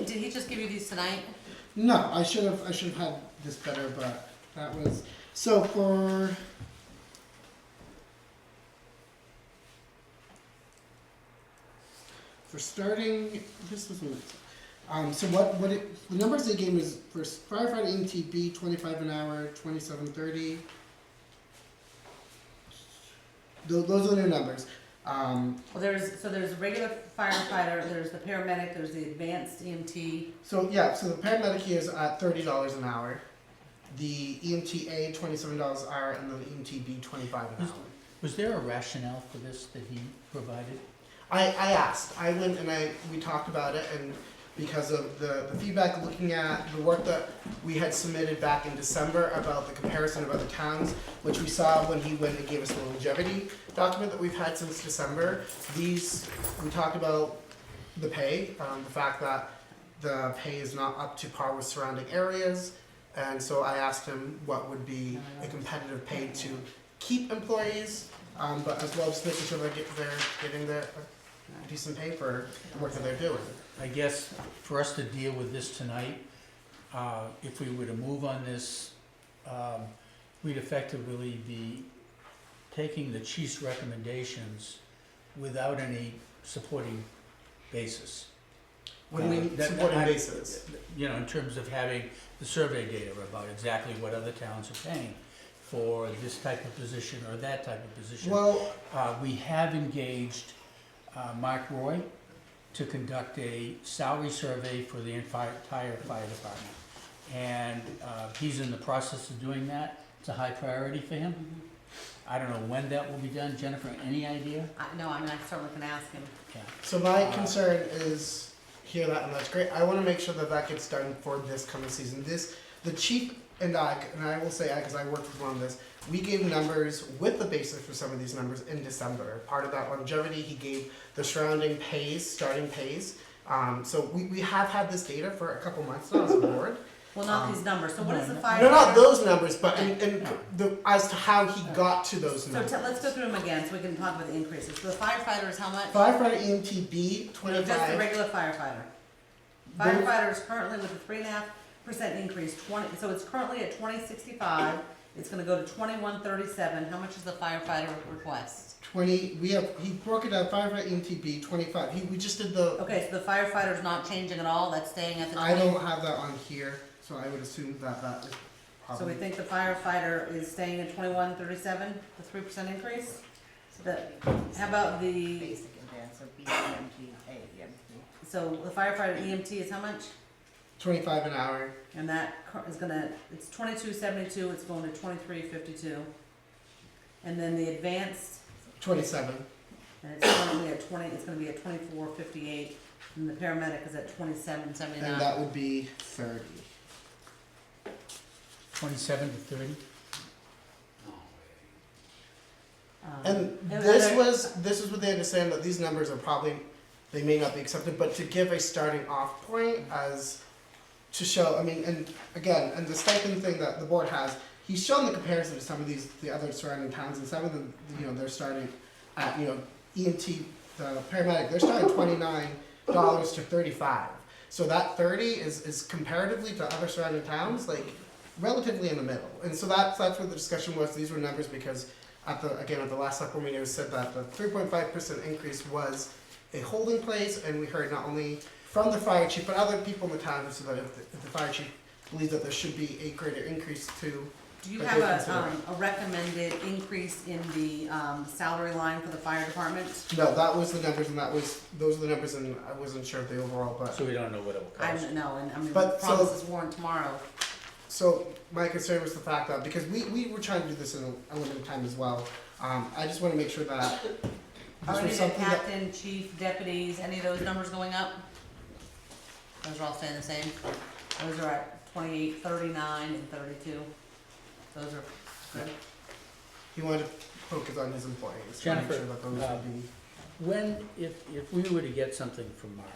Did he just give you these tonight? No, I should have had this better, but that was, so for starting, this wasn't, so the numbers they gave me was for firefighter EMT 25 an hour, 27.30. Those are their numbers. Well, there's a regular firefighter, there's the paramedic, there's the advanced EMT. So the paramedic here is at $30 an hour. The EMTA $27 an hour, and then the EMTB 25 an hour. Was there a rationale for this that he provided? I asked. I went and we talked about it, and because of the feedback, looking at the work that we had submitted back in December about the comparison of other towns, which we saw when he went and gave us the longevity document that we've had since December. We talked about the pay, the fact that the pay is not up to par with surrounding areas, and so I asked him what would be a competitive pay to keep employees, but as well as making sure they're getting their decent pay for the work that they're doing. I guess for us to deal with this tonight, if we were to move on this, we'd effectively be taking the chief's recommendations without any supporting basis. What do you mean supporting basis? You know, in terms of having the survey data about exactly what other towns are paying for this type of position or that type of position. Well, We have engaged Mark Roy to conduct a salary survey for the entire fire department. And he's in the process of doing that. It's a high priority for him. I don't know when that will be done. Jennifer, any idea? No, I mean, I certainly can ask him. Yeah. so my concern is, hear that, and that's great. I wanna make sure that that gets done for this coming season. The chief and I will say I, because I worked with him on this, we gave numbers with the basis for some of these numbers in December. Part of that longevity, he gave the surrounding pays, starting pays. So we have had this data for a couple months now as a board. Well, not these numbers, so what is the firefighter? No, not those numbers, but as to how he got to those So numbers. let's go through them again, so we can talk about the increases. So the firefighter is how much? Firefighter EMTB, No, 25. just the regular firefighter. Firefighter is currently with a 3.5% increase, so it's currently at 2065, it's gonna go to 2137, how much is the firefighter request? 20, he broke it down, firefighter EMTB, 25. We just did the, Okay, so the firefighter's not changing at all, that's staying at the 20? I don't have that on here, so I would assume that is So we probably. think the firefighter is staying at 2137, the 3% increase? How about the, Basic advance of BMT, AEMT. so the firefighter EMT is how much? 25 an hour. And that is gonna, it's 2272, it's going to 2352. And then the advanced, 27. and it's currently at 20, it's gonna be at 2458, and the paramedic is at 2779. And that would be 30. 27 to 30? And and this other- was what they understand that these numbers are probably, they may not be accepted, but to give a starting off point as to show, I mean, and again, and the stipend thing that the board has, he's shown the comparison to some of the other surrounding towns, and some of them, they're starting at, EMT, the paramedic, they're starting $29 to 35. So that 30 is comparatively to other surrounding towns, like relatively in the middle. And so that's where the discussion was. These were numbers because at the last select board meeting, it was said that the 3.5% increase was a holding place, and we heard not only from the fire chief, but other people in the town, so that if the fire chief believes that there should be a greater increase to. Do you that have they consider. a recommended increase in the salary line for the fire department? No, that was the numbers, and those are the numbers, and I wasn't sure of the overall, but. So we don't know what it will I cost. don't know, and I mean, But so- promise is warrant tomorrow. So my concern was the fact that, because we were trying to do this in a limited time as well, I just wanna make sure that Are this any was of the something that. captain, chief, deputies, any of those numbers going up? Those are all staying the same? Those are at 28, 39, and 32. Those are good. He wanted to focus on his employees, to make Jennifer, sure that those would be. When, if we were to get something from Mark,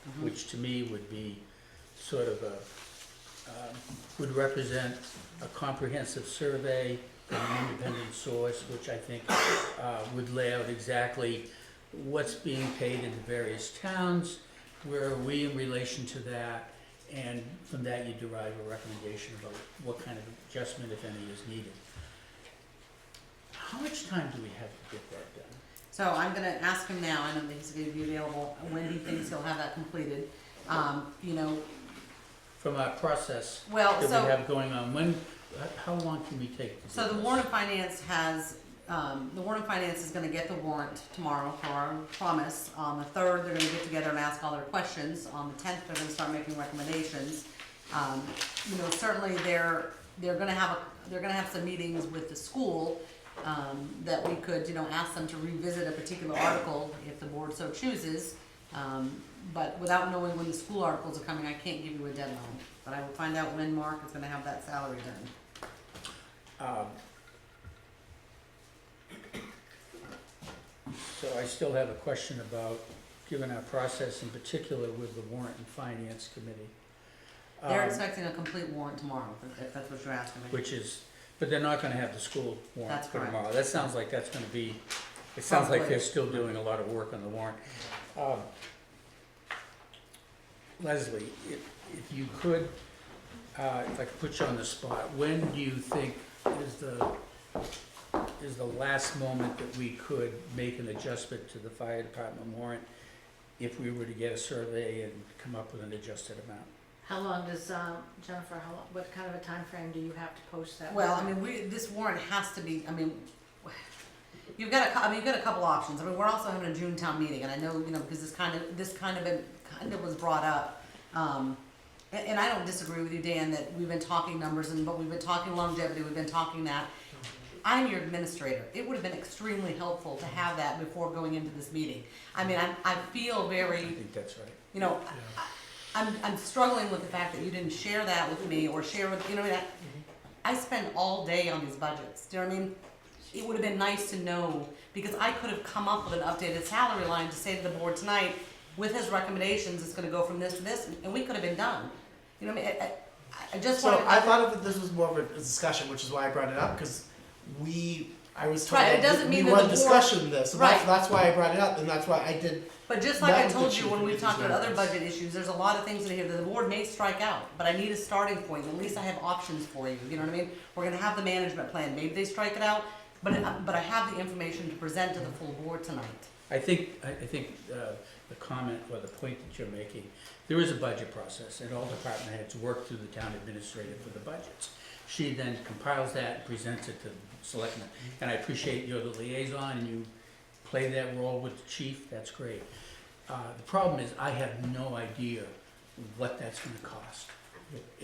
Mhm. which to me would be sort of would represent a comprehensive survey from an independent source, which I think would lay out exactly what's being paid in the various towns, where are we in relation to that, and from that you derive a recommendation about what kind of adjustment, if any, is needed. How much time do we have to get that done? So I'm gonna ask him now, I know that he's gonna be available, when he thinks he'll have that completed. You know, From our process well, that we so, have going on, how long can we take to do so the this? Warren and Finance has, the Warren and Finance is gonna get the warrant tomorrow for our promise. On the 3rd, they're gonna get together and ask all their questions. On the 10th, they're gonna start making recommendations. Certainly they're gonna have some meetings with the school, that we could, ask them to revisit a particular article if the board so chooses. But without knowing when the school articles are coming, I can't give you a deadline. But I will find out when Mark is gonna have that salary done. So I still have a question about, given our process in particular with the Warrant and Finance Committee. They're um, expecting a complete warrant tomorrow, if that's what you're asking me. Which is, but they're not gonna have the school warrant That's for correct. tomorrow. That sounds like that's gonna be, it sounds like Probably. they're still doing a lot of work on the warrant. Leslie, if you could, if I could put you on the spot, when do you think is the last moment that we could make an adjustment to the fire department warrant if we were to get a survey and come up with an adjusted amount. How long does, Jennifer, what kind of a time frame do you have to post that? Well, I mean, this warrant has to be, I mean, you've got a couple options. I mean, we're also having a June town meeting, and I know, because this kind of was brought up. And I don't disagree with you, Dan, that we've been talking numbers, but we've been talking longevity, we've been talking that. I'm your administrator. It would have been extremely helpful to have that before going into this meeting. I mean, I feel I very, think that's right. I'm struggling with the fact that you didn't share that with me or share with, that. I spend all day on these budgets. Do you know what I mean? It would have been nice to know, because I could have come up with an updated salary line to say to the board tonight, with his recommendations, it's gonna go from this to this, and we could have been done. You know what I mean? I just So wanted. I thought of this was more of a discussion, which is why I brought it up, because I was told Right, it that doesn't mean we that want the board- discussion this, so Right. that's why I brought it up, and that's why I did. But just like That I was the told chief you when we of talked about other business. budget issues, there's a lot of things in here that the board may strike out, but I need a starting point, at least I have options for you, you know what I mean? We're gonna have the management plan, maybe they strike it out, but I have the information to present to the full board tonight. I think the comment or the point that you're making, there is a budget process, and all department heads work through the town administrator for the budgets. She then compiles that and presents it to the selectmen, and I appreciate you're the liaison and you play that role with the chief, that's great. The problem is, I have no idea what that's gonna cost.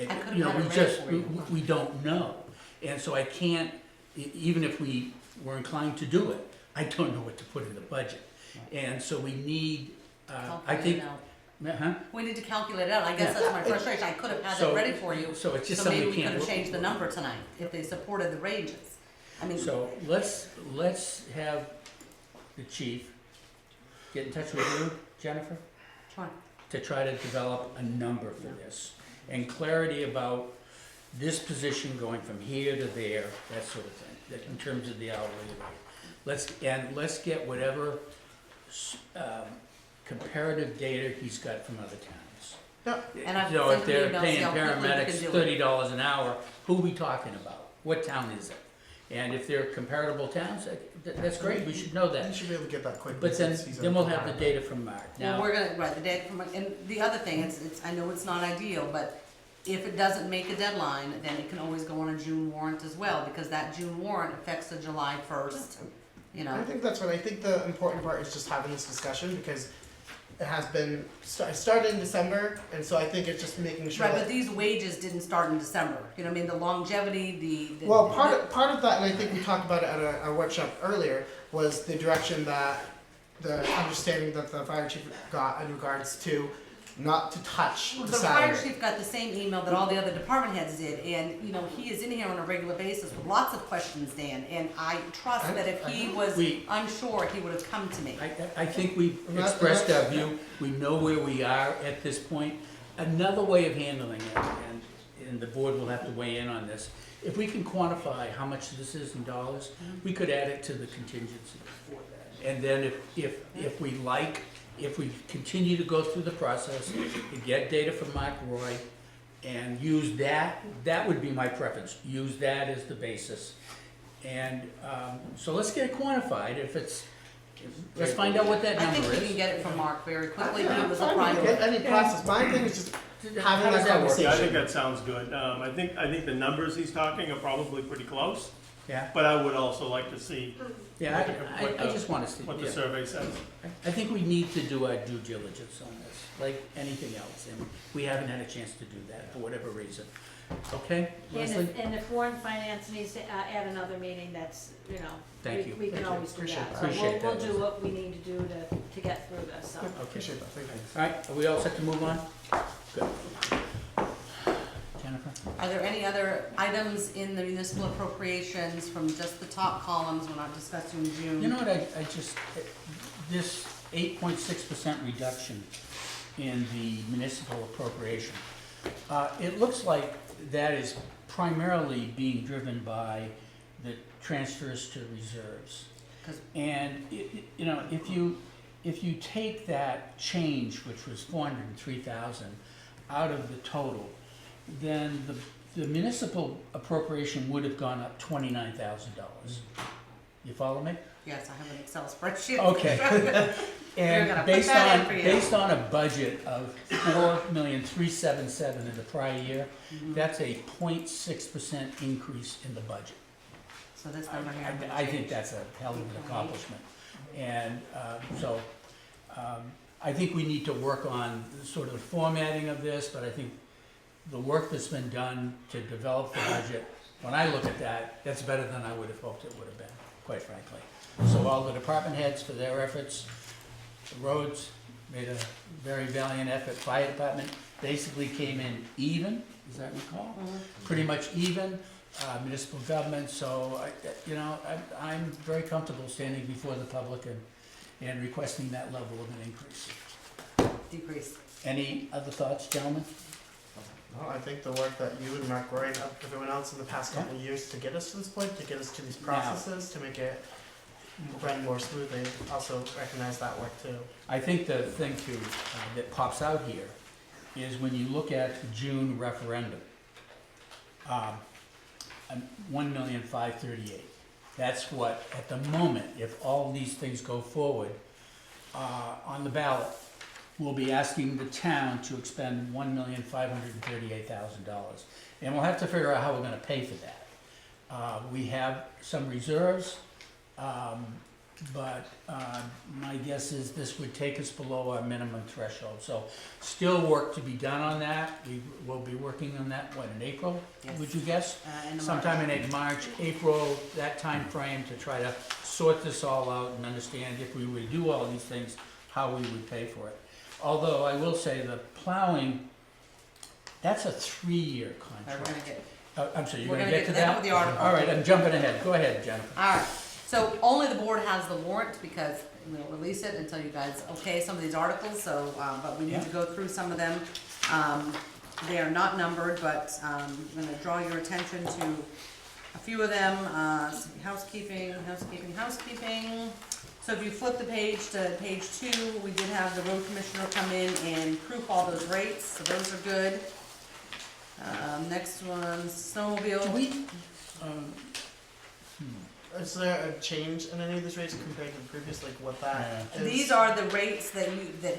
I could've You know, had it we ready just, for you. we don't know, and so I can't, even if we were inclined to do it, I don't know what to put in the budget. And so we need, I Calculate think, it out. huh? We need to calculate it out, I guess Yeah. that's my frustration, I could have had So- it ready for you, So it's just so something maybe we we could can't. have changed the number tonight, if they supported the ranges. I mean, So let's have the chief get in touch with you, Jennifer, try. to try to develop a number for this. And clarity about this position going from here to there, that sort of thing, that in terms of the hourly rate. Let's get whatever comparative data he's got from other towns. And I've You know, sent if an they're email, see paying how quickly we paramedics can do it. $30 an hour, who are we talking about? What town is it? And if they're comparable towns, that's great, we should know You that. should be able to get that quickly. But then, since he's then we'll a have the department. data from Mark. Well, Now, we're gonna, right, the data from, and the other thing, it's, I know it's not ideal, but if it doesn't make a deadline, then it can always go on a June warrant as well, because that June warrant affects the July 1st, you I know. think that's what I think the important part is, just having this discussion, because it has been it started in December, and so I think it's just making sure Right, that but these wages didn't start in December, you know what I mean, the longevity, the. well, part of that, and I think we talked about it at a workshop earlier, was the direction that the understanding that the fire chief got in regards to not to touch the The fire salary. chief got the same email that all the other department heads did, and, he is in here on a regular basis with lots of questions, Dan, and I trust that if he was We- unsure, he would have come to me. I think we've And that- expressed our that's- view, we know where we are at this point. Another way of handling it, and the board will have to weigh in on this, if we can quantify how much this is in dollars, we could add it to the contingency. And then if we continue to go through the process, and get data from Mark Roy, and use that would be my preference, use that as the basis. And, so let's get it quantified, let's find out what that I number think we is. can get it from Mark very quickly, he was a Fine, we can prime. get any process. My thing is just How having does that that work? conversation. Yeah, I think that sounds good. I think the numbers he's talking are probably pretty close, Yeah, but I would also like to see yeah, I just wanna see, what the yeah. survey says. I think we need to do our due diligence on this, like anything else, and we haven't had a chance to do that for whatever reason. Okay, Leslie? And if Warren Finance needs to add another meeting, that's, Thank you. we can Thank you. always do Appreciate that. that. So Appreciate we'll that, do Leslie. what we need to do to get through this, so. I appreciate that. Thank you. All right, are we all set to move on? Good. Jennifer? Are there any other items in the municipal appropriations from just the top columns, we're not discussing June? You know what, I just, this 8.6% reduction in the municipal appropriation, it looks like that is primarily being driven by the transfers to reserves. 'Cause- And, if you take that change, which was 403,000, out of the total, then the municipal appropriation would have gone up $29,000. You follow me? Yes, I have an Excel spreadsheet. Okay. We're gonna And put that in for you. based on a budget of 4,377,000 in the prior year, Mhm. that's a 0.6% increase in the budget. So this number here. I'm gonna I think change. that's a hell of an accomplishment. And so I think we need to work on sort of the formatting of this, but I think the work that's been done to develop the budget, when I look at that, that's better than I would have hoped it would have been, quite frankly. So all the department heads for their efforts, the roads made a very valiant effort, fire department basically came in even, as I recall, Mhm. pretty much even, municipal government, so I'm very comfortable standing before the public and requesting that level of an increase. Decrease. Any other thoughts, gentlemen? Well, I think the work that you and Mark Roy and everyone else in the past couple of years to get us to this point, to get us to these processes, to make it run more smoothly, also recognize that work too. I think the thing too, that pops out here is when you look at the June referendum, 1,538,000. That's what, at the moment, if all these things go forward, on the ballot, we'll be asking the town to expend $1,538,000. And we'll have to figure out how we're gonna pay for that. We have some reserves, but my guess is this would take us below our minimum threshold. So still work to be done on that. We will be working on that, what, in April, Yes. would you guess? End of Sometime in March, April, that time frame to try to sort this all out and understand if we would do all these things, how we would pay for it. Although I will say the plowing, that's a 3-year March. We're gonna contract. get, I'm sorry, you're we're gonna get to that? with the article. All right, I'm jumping ahead. Go ahead, Jennifer. All right, so only the board has the warrant because we don't release it until you guys okay some of these articles, so, but we need to go through some of them. They are not numbered, but, I'm gonna draw your attention to a few of them, housekeeping. So if you flip the page to page 2, we did have the road commissioner come in and proof all those rates, so those are good. Next one's snowmobile. Do we, Is there a change in any of these rates compared to the previous, like what that is? These are the rates that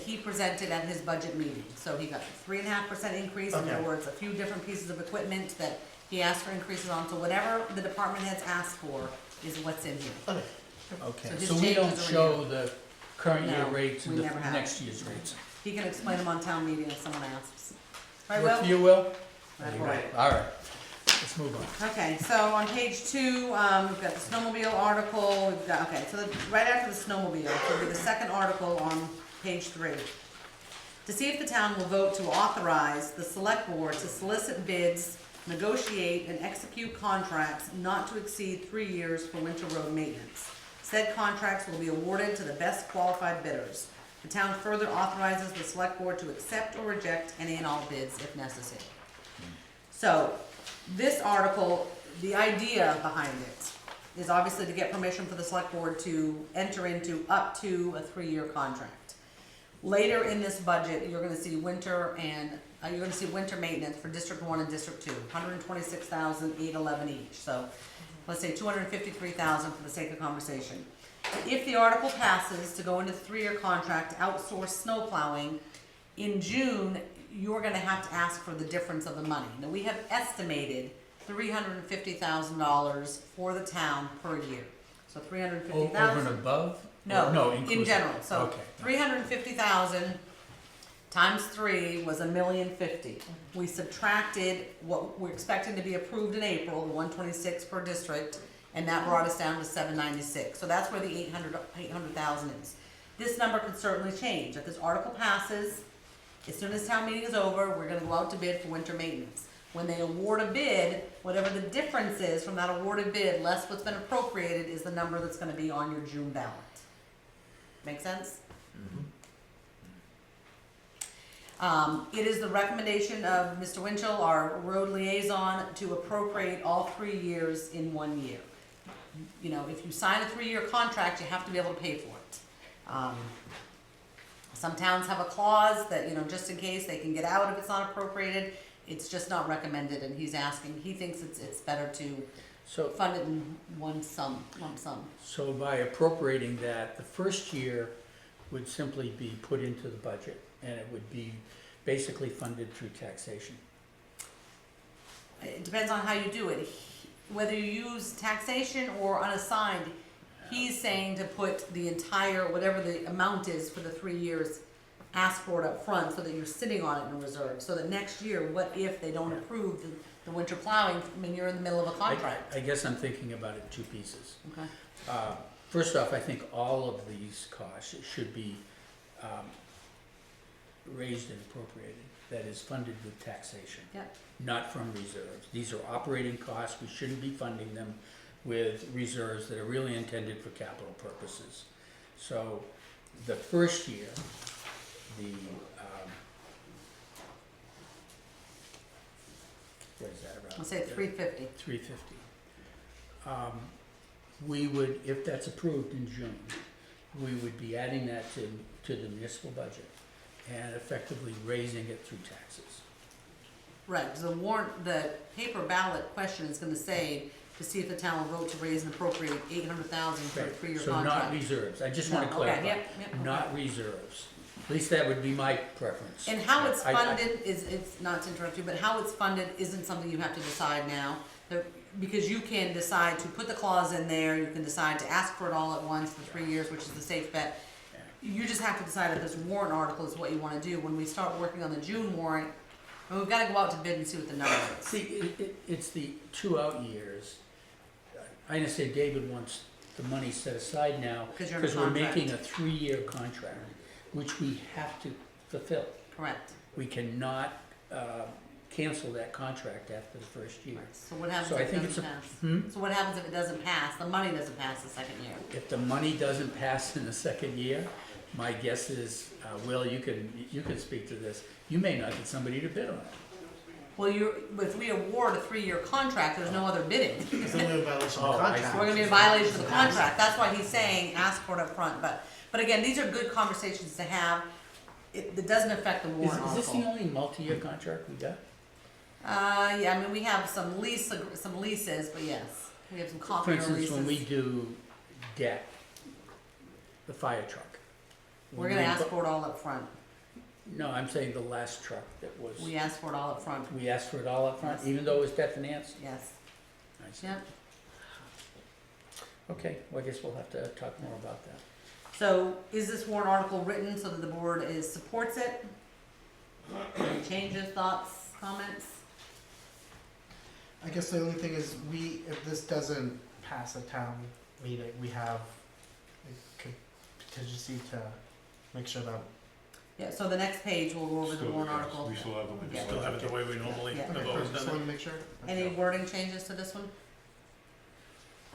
he presented at his budget meeting. So he got a 3.5% increase, and there Okay. was a few different pieces of equipment that he asked for increases on. So whatever the department heads asked for is what's in here. Okay. okay, So his so we don't changes are in show the current year No, rates and we the never have. next year's rates. He can explain them on town meeting if someone asks. Right, Work Will? for you, Will? Right, Will. All right, let's move on. Okay, so on page 2, we've got the snowmobile article, we've got, okay, so right after the snowmobile, will be the second article on page 3. To see if the town will vote to authorize the select board to solicit bids, negotiate and execute contracts not to exceed 3 years for winter road maintenance. Said contracts will be awarded to the best qualified bidders. The town further authorizes the select board to accept or reject any and all bids if necessary. So, this article, the idea behind it is obviously to get permission for the select board to enter into up to a 3-year contract. Later in this budget, you're gonna see winter maintenance for District 1 and District 2, $126,811 each, so let's say $253,000 for the sake of conversation. If the article passes to go into the 3-year contract to outsource snow plowing, in June, you're gonna have to ask for the difference of the money. Now, we have estimated $350,000 for the town per year. So Over and $350,000, above? no, No, in inclusive. general, so Okay. $350,000 times 3 was $1,050,000. We subtracted what we're expecting to be approved in April, the 126 per district, and that brought us down to 796. So that's where the 800,000 is. This number could certainly change. If this article passes, as soon as town meeting is over, we're gonna go out to bid for winter maintenance. When they award a bid, whatever the difference is from that awarded bid, less what's been appropriated, is the number that's gonna be on your June ballot. Make sense? It is the recommendation of Mr. Winchell, our road liaison, to appropriate all 3 years in 1 year. You know, if you sign a 3-year contract, you have to be able to pay for it. Some towns have a clause that, you know, just in case they can get out if it's not appropriated. It's just not recommended, and he's asking, he thinks it's better to So, fund it in lump sum. so by appropriating that, the first year would simply be put into the budget, and it would be basically funded through taxation. It depends on how you do it. Whether you use taxation or unassigned, he's saying to put the entire, whatever the amount is for the 3 years, ask for it up front so that you're sitting on it in reserve. So that next year, what if they don't approve the winter plowing, I mean, you're in the middle of a contract. I guess I'm thinking about it in two pieces. Okay. First off, I think all of these costs should be raised and appropriated, that is funded with taxation. Yep. Not from reserves. These are operating costs, we shouldn't be funding them with reserves that are really intended for capital purposes. So, the first year, what is that around? I'll say 350. 350. We would, if that's approved in June, we would be adding that to the municipal budget and effectively raising it through taxes. Right, because the warrant, the paper ballot question is gonna say to see if the town will vote to raise and appropriate 800,000 for a 3-year So contract. not reserves, I just wanna No, clarify. Okay, yep, okay. Not reserves. At least that would be my preference. And how it's I- funded is, it's not to interrupt you, but how it's funded isn't something you have to decide now. Because you can decide to put the clause in there, you can decide to ask for it all at once for 3 years, which is the safe bet. You just have to decide if this warrant article is what you wanna do. When we start working on the June warrant, and we've gotta go out to bid and see what the number is. See, it's the 2 out years. I understand David wants the money set aside now, 'Cause you're in a because we're contract. making a 3-year contract, which we have to fulfill. Correct. We cannot cancel that contract after the first year. So what happens So I if it think doesn't it's a- pass? Hmm? So what happens if it doesn't pass? The money doesn't pass the second year. If the money doesn't pass in the second year, my guess is, Will, you can speak to this, you may not get somebody to bid on it. Well, if we award a 3-year contract, there's no other bidding. It's only a violation of Oh, the I contract. see. We're gonna be in violation of the contract, that's why he's saying, ask for it up front. But again, these are good conversations to have. It doesn't affect the Is warrant this the article. only multi-year contract we got? Yeah, I mean, we have some leases, but yes, we have some For copier leases. instance, when we do debt, the fire truck. We're gonna ask for it all up front. No, I'm saying the last truck that was, We ask for it all up front, we asked for it all up front, Yes. even though it was debt financed? yes. I see. Yep. Okay, well, I guess we'll have to talk more about that. So is this warrant article written so that the board supports it? Any changes, thoughts, comments? I guess the only thing is, if this doesn't pass a town meeting, we have a contingency to make sure that. Yeah, so the next page, we'll go over the Still, warrant yes, article. we still have them. Yeah. Still have it the way we normally Yeah. have Okay, always just done wanna it. make sure. Any wording changes to this one?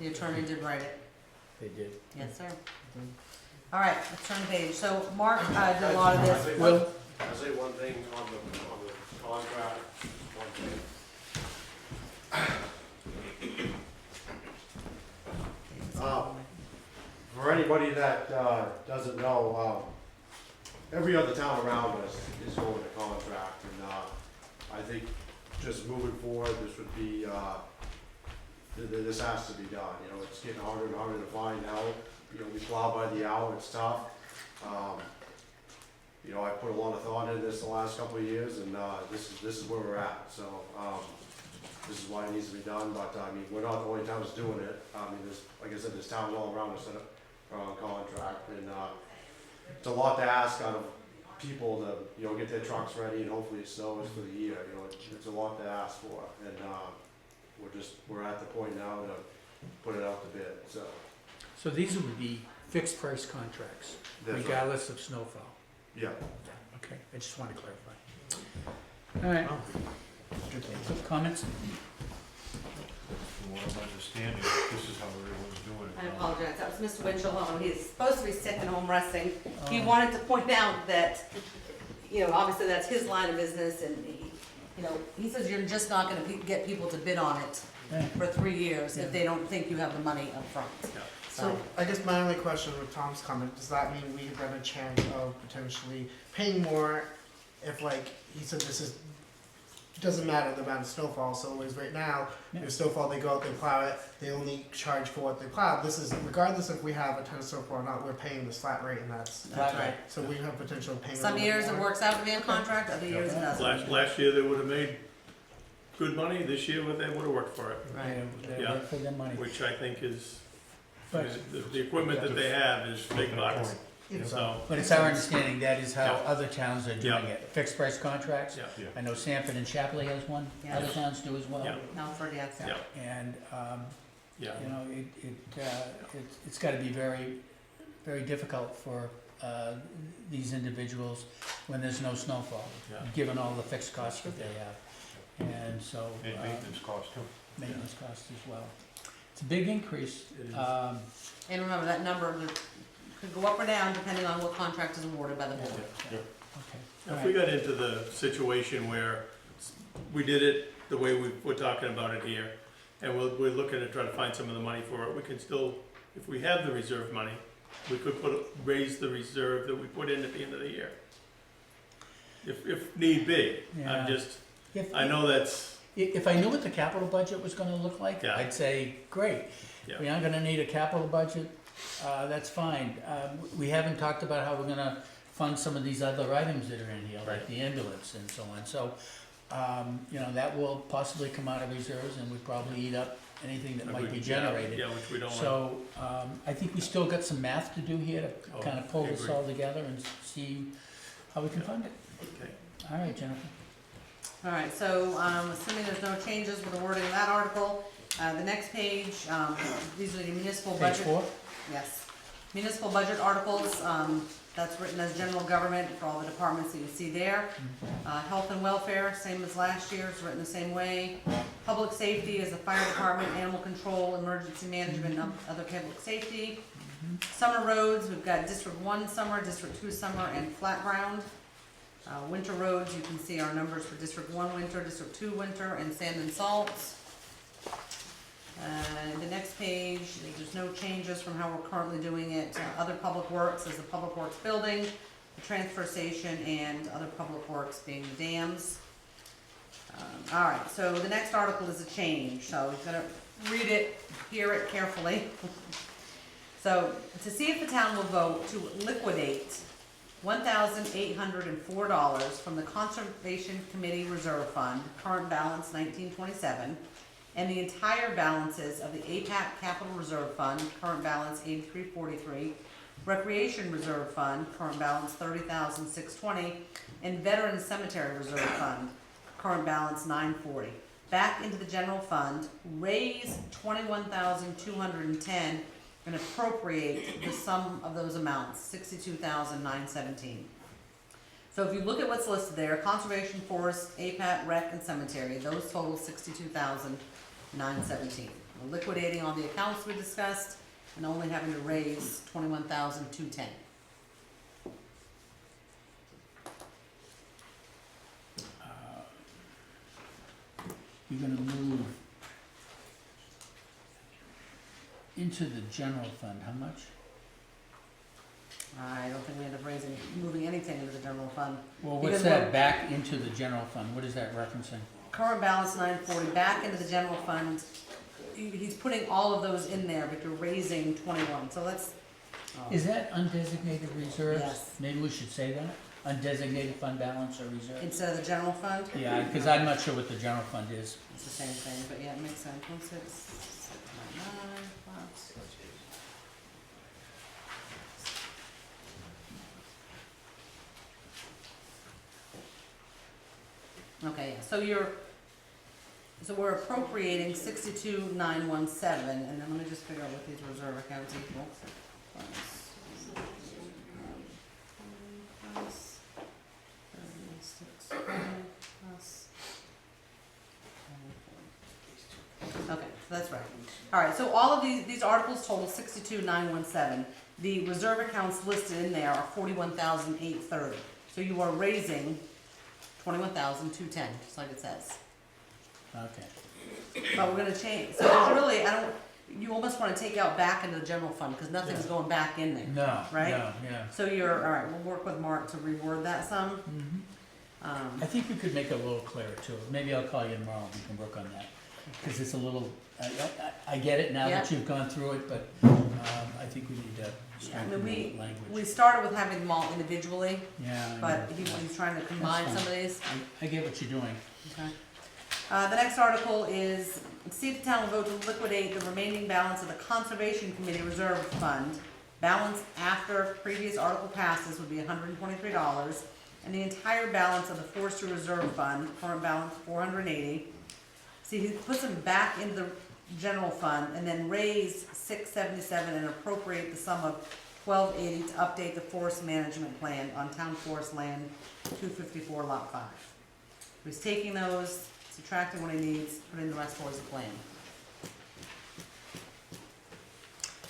The attorney did write it. They did. Yes, sir. Mhm. All right, let's turn the page. So Mark did a lot of this. Well, I'll say one thing on the contract, one thing. For anybody that doesn't know, every other town around us is going to contract, and I think just moving forward, this would be, this has to be done, you know, it's getting harder and harder to find out, you know, we plow by the hour, it's tough. You know, I put a lot of thought into this the last couple of years, and this is where we're at, so, this is why it needs to be done, but, I mean, we're not the only towns doing it, I mean, there's, like I said, there's towns all around us that are on contract, and, it's a lot to ask out of people to, you know, get their trucks ready, and hopefully it snows for the year, you know, it's a lot to ask for, and, we're at the point now to put it out to bid, so. so these would be fixed price contracts, that's right. regardless of snowfall. Yeah. Okay, I just want to clarify. All right, Good thing. so comments? From what I'm understanding, this is how everyone's doing it. I now. apologize, that was Mr. Winchell, he's supposed to be sick and home resting. He Oh. wanted to point out that, you know, obviously that's his line of business, and he, you know, he says you're just not gonna get people to bid on it Yeah. for 3 years if they don't think you have the money up front. So I guess my only question with Tom's comment, does that mean we have a chance of potentially paying more if, like, he said this is doesn't matter the amount of snowfall, so is right now, Yeah. if snowfall, they go out, they plow it, they only charge for what they plow. This is, regardless if we have a ton of snowfall or not, we're paying this flat rate and that's, That's right. so we have potential of paying. a Some little years bit it more. works out to be a contract, other years it doesn't. Last year they would have made good money, this year they would have worked for it, Right. They Yeah. work for their money. which I think is, But, the equipment that they have is big bucks, so, but it's our understanding that is how Yeah. other towns are doing Yeah. it. Fixed price contracts. yeah, Yeah. I know Sanford and Shapley has one. Yeah. Other towns do as well. Yeah. Alfred, yes. Yeah. And, yeah. you know, it's gotta be very, very difficult for, these individuals when there's no snowfall, Yeah. given all the fixed costs that they have. And so, And maintenance cost too. maintenance costs as well. It's a big increase. It is. And remember, that number could go up or down depending on what contract is awarded by the board. Okay. If we got into the situation where we did it the way we're talking about it here, and we're looking to try to find some of the money for it, we can still, if we have the reserve money, we could raise the reserve that we put in at the end of the year. If need be. Yeah. I'm just, If- I know that's, If I knew what the capital budget was gonna look like, Yeah. I'd say, great. Yeah. We aren't gonna need a capital budget, that's fine. We haven't talked about how we're gonna fund some of these other items that are in here, like Right. the ambulance and so on. So, you know, that will possibly come out of reserves and would probably eat up anything that might be generated. Yeah, which we don't want. So, I think we still got some math to do here to Oh, kind of pull I this agree. all together and see how we can fund it. Okay. All right, Jennifer. All right, so, assuming there's no changes with the wording of that article, the next page, these are the municipal Page budget. 4? Yes. Municipal budget articles, that's written as general government for all the departments that you see there. Health and welfare, same as last year, it's written the same way. Public safety is the fire department, animal control, emergency management, and other public safety. Summer roads, we've got District 1 summer, District 2 summer, and flat ground. Winter roads, you can see our numbers for District 1 winter, District 2 winter, and sand and salts. The next page, there's no changes from how we're currently doing it. Other public works is the public works building, the transfer station, and other public works being the dams. All right, so the next article is a change, so we're gonna read it, hear it carefully. So, to see if the town will vote to liquidate $1,804 from the Conservation Committee Reserve Fund, current balance 1927, and the entire balances of the APAC Capital Reserve Fund, current balance 8343, Recreation Reserve Fund, current balance 30,620, and Veterans Cemetery Reserve Fund, current balance 940. Back into the general fund, raise 21,210, and appropriate the sum of those amounts, 62,917. So if you look at what's listed there, conservation, forest, APAT, rec, and cemetery, those total 62,917. We're liquidating all the accounts we discussed and only having to raise 21,210. You're gonna move into the general fund, how much? I don't think we end up moving anything into the general fund. Well, what's Because that, we're- back into the general fund, what is that referencing? Current balance 940, back into the general fund. He's putting all of those in there, but you're raising 21, so let's. Is that undesignated reserves? Yes. Maybe we should say that, undesignated fund balance or reserve? Instead of the general fund? Yeah, cause I'm not sure what the general fund is. It's the same thing, but yeah, it makes sense. 1,669 plus. Okay, yeah, so we're appropriating 62,917, and then let me just figure out what these reserve accounts equal. Plus 36, plus. Okay, so that's right. All right, so all of these articles total 62,917. The reserve accounts listed in there are 41,830. So you are raising 21,210, just like it says. Okay. But we're gonna change, so there's really, you almost wanna take out back into the general fund, cause nothing's going back in there. No, Right? no, yeah. So all right, we'll work with Mark to reword that some. I think we could make it a little clearer too. Maybe I'll call you tomorrow and we can work on that. Because it's a little, I get it now that Yeah. you've gone through it, but I think we need to Yeah, I strengthen mean, the language. we started with having them all individually, Yeah, I but know. he's trying to combine That's some of these. I get what you're doing. Okay. The next article is, see if the town will vote to liquidate the remaining balance of the Conservation Committee Reserve Fund. Balance after previous article passes would be $123, and the entire balance of the Forestry Reserve Fund, current balance $480. See, he puts them back into the general fund and then raise $677 and appropriate the sum of $1280 to update the forest management plan on town forest land 254 lot 5. He's taking those, subtracting what he needs, putting the rest towards the plan.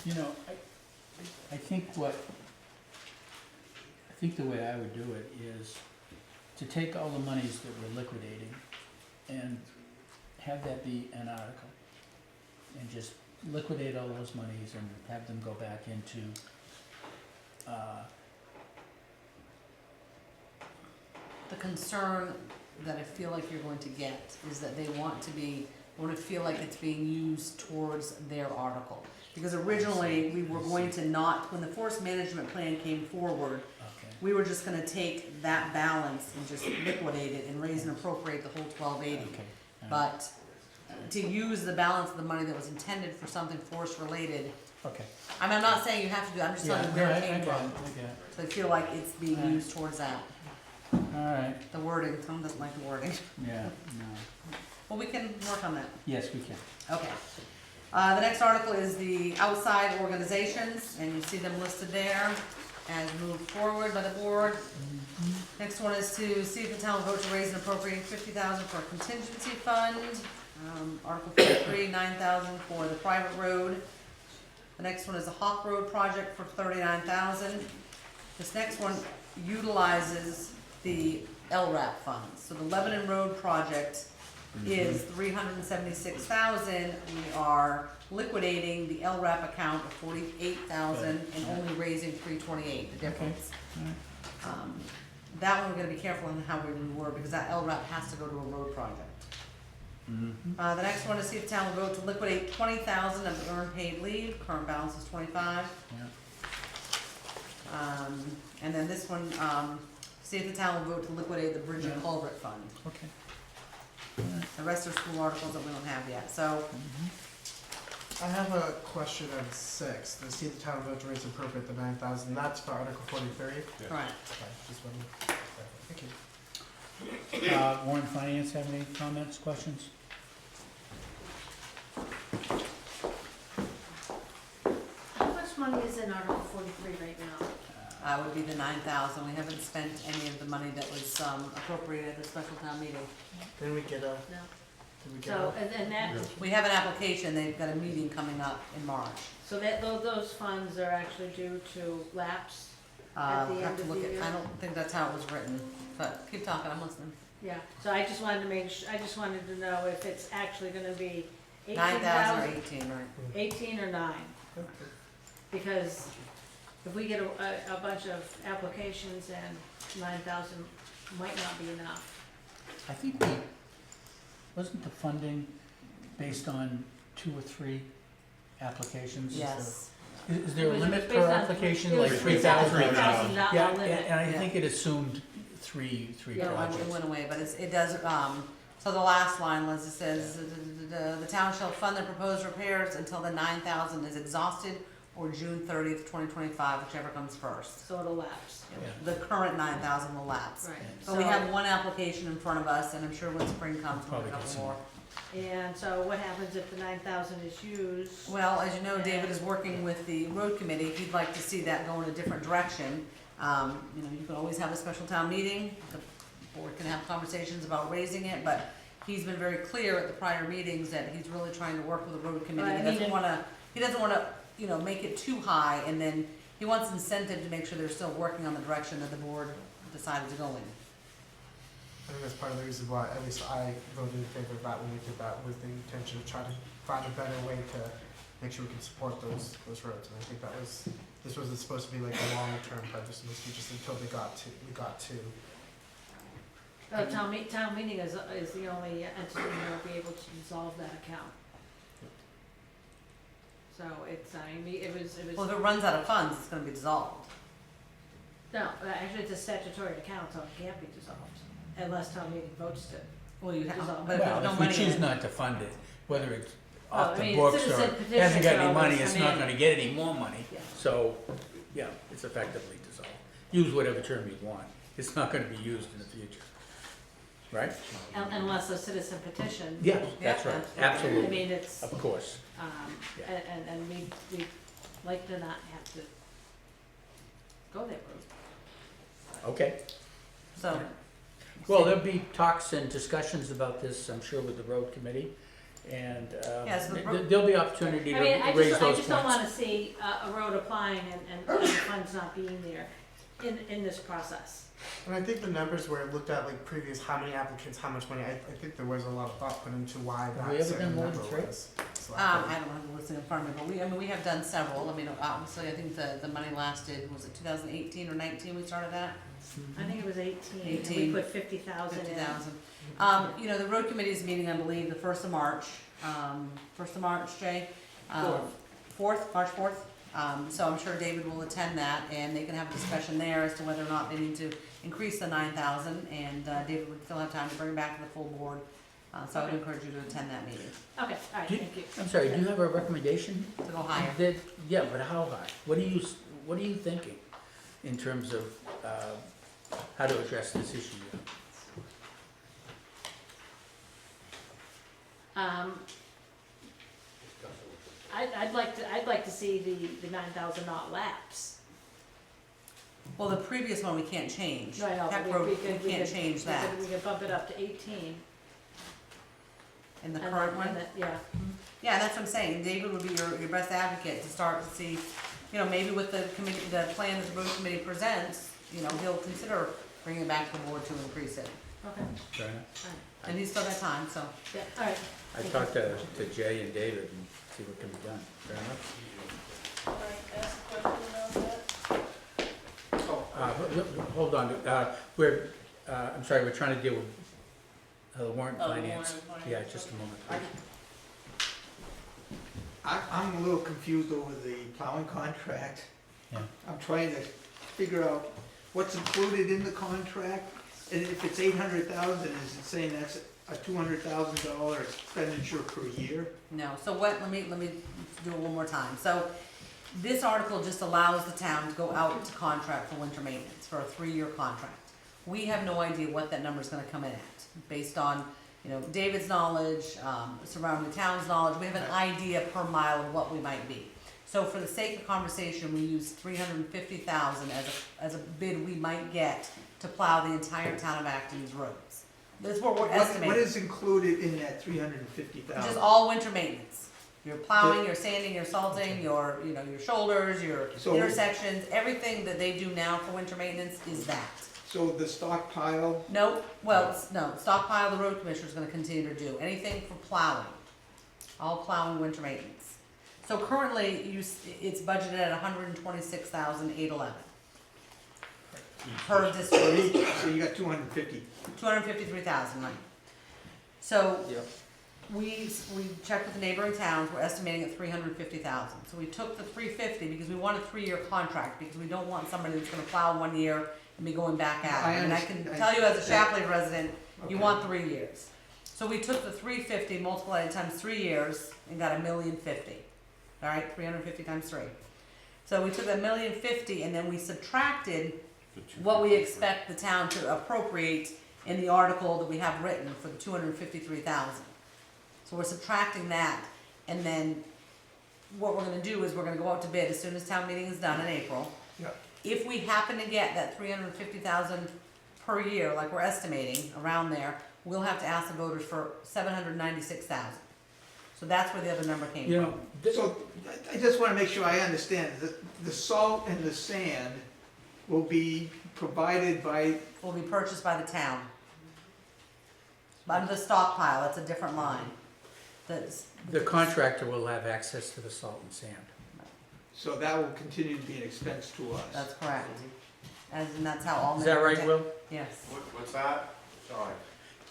You know, I think the way I would do it is to take all the monies that we're liquidating and have that be an article. And just liquidate all those monies and have them go back into, The concern that I feel like you're going to get is that they want to feel like it's being used towards their article. Because originally, we were going to not, when the forest management plan came forward, okay. we were just gonna take that balance and just liquidate it and raise and appropriate the whole $1280. Okay. But to use the balance of the money that was intended for something forest related, Okay. I'm not saying you have to do it, I'm just telling you where it came from. I get it. So I feel like it's being Right. used towards that. All right, The wording, Tom doesn't like the wording. yeah, no. Well, we can work on that. Yes, we can. Okay. The next article is the outside organizations, and you see them listed there as moved forward by the board. Next one is to see if the town will vote to raise and appropriate $50,000 for a contingency fund. Article 43, $9,000 for the private road. The next one is the Hawk Road project for $39,000. This next one utilizes the LRAP funds. So the Lebanon Road project is $376,000. We are liquidating the LRAP account of $48,000 and only raising $328, the difference. That one we're gonna be careful on how we reword, because that LRAP has to go to a road project. The next one is see if the town will vote to liquidate $20,000 of the earned paid leave, current balance is $25,000. Yeah. And then this one, see if the town will vote to liquidate the bridge and culvert fund. Okay. The rest are school articles that we don't have yet, so, I have a question on 6. The see the town vote to raise and appropriate the 9,000. That's for Article 43. right. Okay, just one. Thank you. Warren Finance, have any comments, questions? How much money is in Article 43 right now? Would be the 9,000. We haven't spent any of the money that was appropriated at the special town meeting. Didn't we get a? No. Did we get So, a? and then that, We have an application, they've got a meeting coming up in March. so that, those funds are actually due to lapse? At the We'll have end to of look the at, year? I don't think that's how it was written, but keep talking, I'm listening. Yeah, so I just wanted to make I just wanted to know if it's actually gonna be 9,000 or 18,000, 18, right? 18 or 9, because if we get a bunch of applications and 9,000 might not be enough. I think wasn't the funding based on 2 or 3 applications? Yes. Is there It a was limit based per on- application, it like was 3,000? $3,000 Yeah, limit. and I Yeah. think it assumed three No, it projects. went away, but it does, so the last line, Liz, it says, the town shall fund the proposed repairs until the 9,000 is exhausted or June 30th, 2025, whichever comes first. So it'll lapse. Yeah. The current 9,000 will lapse. Right. So we have one application in front of us, and I'm sure when spring comes, we'll Probably have a get couple some. more. And so what happens if the 9,000 is used? Well, as you know, David is working with the road committee, if you'd like to see that go in a different direction, you know, you can always have a special town meeting, the board can have conversations about raising it, but he's been very clear at the prior meetings that he's really trying to work with the road committee, Right, he doesn't wanna, you know, make it too high, and then he wants incentive to make sure they're still working on the direction that the board decided to go in. I think that's part of the reason why, at least I voted in favor of that when we did that, was the intention of trying to find a better way to make sure we can support those roads. And I think this wasn't supposed to be like a long-term budget, this was just until we got to Town meeting is the only entity that will be able to dissolve that account. So it's, I mean, it was, Well, if it runs out of funds, it's gonna be dissolved. no, actually it's a statutory account, so it can't be dissolved unless town meeting votes to. Well, you have, Dissolve. but if there's no Well, if we money in choose it. not to fund it, whether it's Well, off I the mean, books citizen or petition hasn't got any always money, come it's not in. gonna get any more money. Yeah. So, yeah, it's effectively dissolved. Use whatever term you want. It's not gonna be used in the future. Right? Unless a citizen petition. Yeah, that's Yeah, right. I Absolutely. mean, it's, Of course. Yeah. and we like to not have to go that route. Okay. So, Well, there'll be talks and discussions about this, I'm sure, with the road committee. And Yes, the there'll be opportunity to I mean, raise I those just don't points. wanna see a road applying and the funds not being there in this process. And I think the numbers where it looked at like previous, how many applicants, how much money, I think there was a lot of thought put into why Have we that ever certain done more number than three? was. So I don't have the listing in front of me, but we have done several. I mean, obviously, I think the money lasted, was it 2018 or 19 we started at? I think it was 18, and we 18. put 50,000 in. 50,000. You know, the road committee is meeting, I believe, the 1st of March. 1st of March, Jay? 4th, March 4th. So I'm sure David will attend that, and they can have a discussion there as to whether or not they need to increase the 9,000, and David would still have time to bring it back to the full board. So I would encourage you to attend that meeting, Okay, all right, Do- thank you. I'm sorry, do you have a recommendation? to go higher. Yeah, but how high? What are you thinking in terms of how to address this issue? I'd like to see the 9,000 not lapse. Well, the previous one we can't change. No, I know, Peck but Road, we could. we can't change that. We could bump it up to 18. In the and current then- one? Yeah, Yeah, that's what I'm saying. David would be your best advocate to start to see, you know, maybe with the committee, the plan that the road committee presents, you know, he'll consider bringing it back to the board to increase it. okay, Fair enough. And he's still got time, so. yeah, all right. I talked to Jay and David and see what can be done. Fair enough. Hold on, I'm sorry, we're trying to deal with the warrant Oh, the finance. warrant Yeah, finance. just a moment, please. I'm a little confused over the plowing contract. Yeah. I'm trying to figure out what's included in the contract, and if it's 800,000, is it saying that's a $200,000 expenditure per year? No, so what, let me do it one more time. So this article just allows the town to go out to contract for winter maintenance for a 3-year contract. We have no idea what that number's gonna come in at, based on, you know, David's knowledge, surrounding town's knowledge. We have an idea per mile of what we might be. So for the sake of conversation, we use 350,000 as a bid we might get to plow the entire town of Acton's roads. That's what we're estimating. What is included in that 350,000? Just all winter maintenance. Your plowing, your sanding, your salting, your, you know, your shoulders, your So- intersections, everything that they do now for winter maintenance is that. So the stockpile, Nope, well, no, stockpile, the road commissioner's gonna continue to do, anything for plowing. All plowing, winter maintenance. So currently, it's budgeted at 126,811 per district. so you got 250. 253,000, right. So, Yep. we checked with the neighboring towns, we're estimating at 350,000. So we took the 350 because we want a 3-year contract, because we don't want somebody that's gonna plow 1 year and be going back out. I And I can understand. tell you as a Shapley resident, you Okay. want 3 years. So we took the 350, multiplied it times 3 years, and got $1,050,000. All right, 350 times 3. So we took that $1,050,000 and then we subtracted what we expect the town to appropriate in the article that we have written for the 253,000. So we're subtracting that, and then what we're gonna do is we're gonna go out to bid as soon as town meeting is done in April. Yeah. If we happen to get that 350,000 per year, like we're estimating, around there, we'll have to ask the voters for 796,000. So that's where the other number came You from. know, So I just want to make sure I understand, the salt and the sand will be provided by, Will be purchased by the town. Under the stockpile, that's a different line. That's, the contractor will have access to the salt and sand. so that will continue to be an expense to us. that's correct. And that's how all. Is that right, Will? Yes. What's that? Sorry.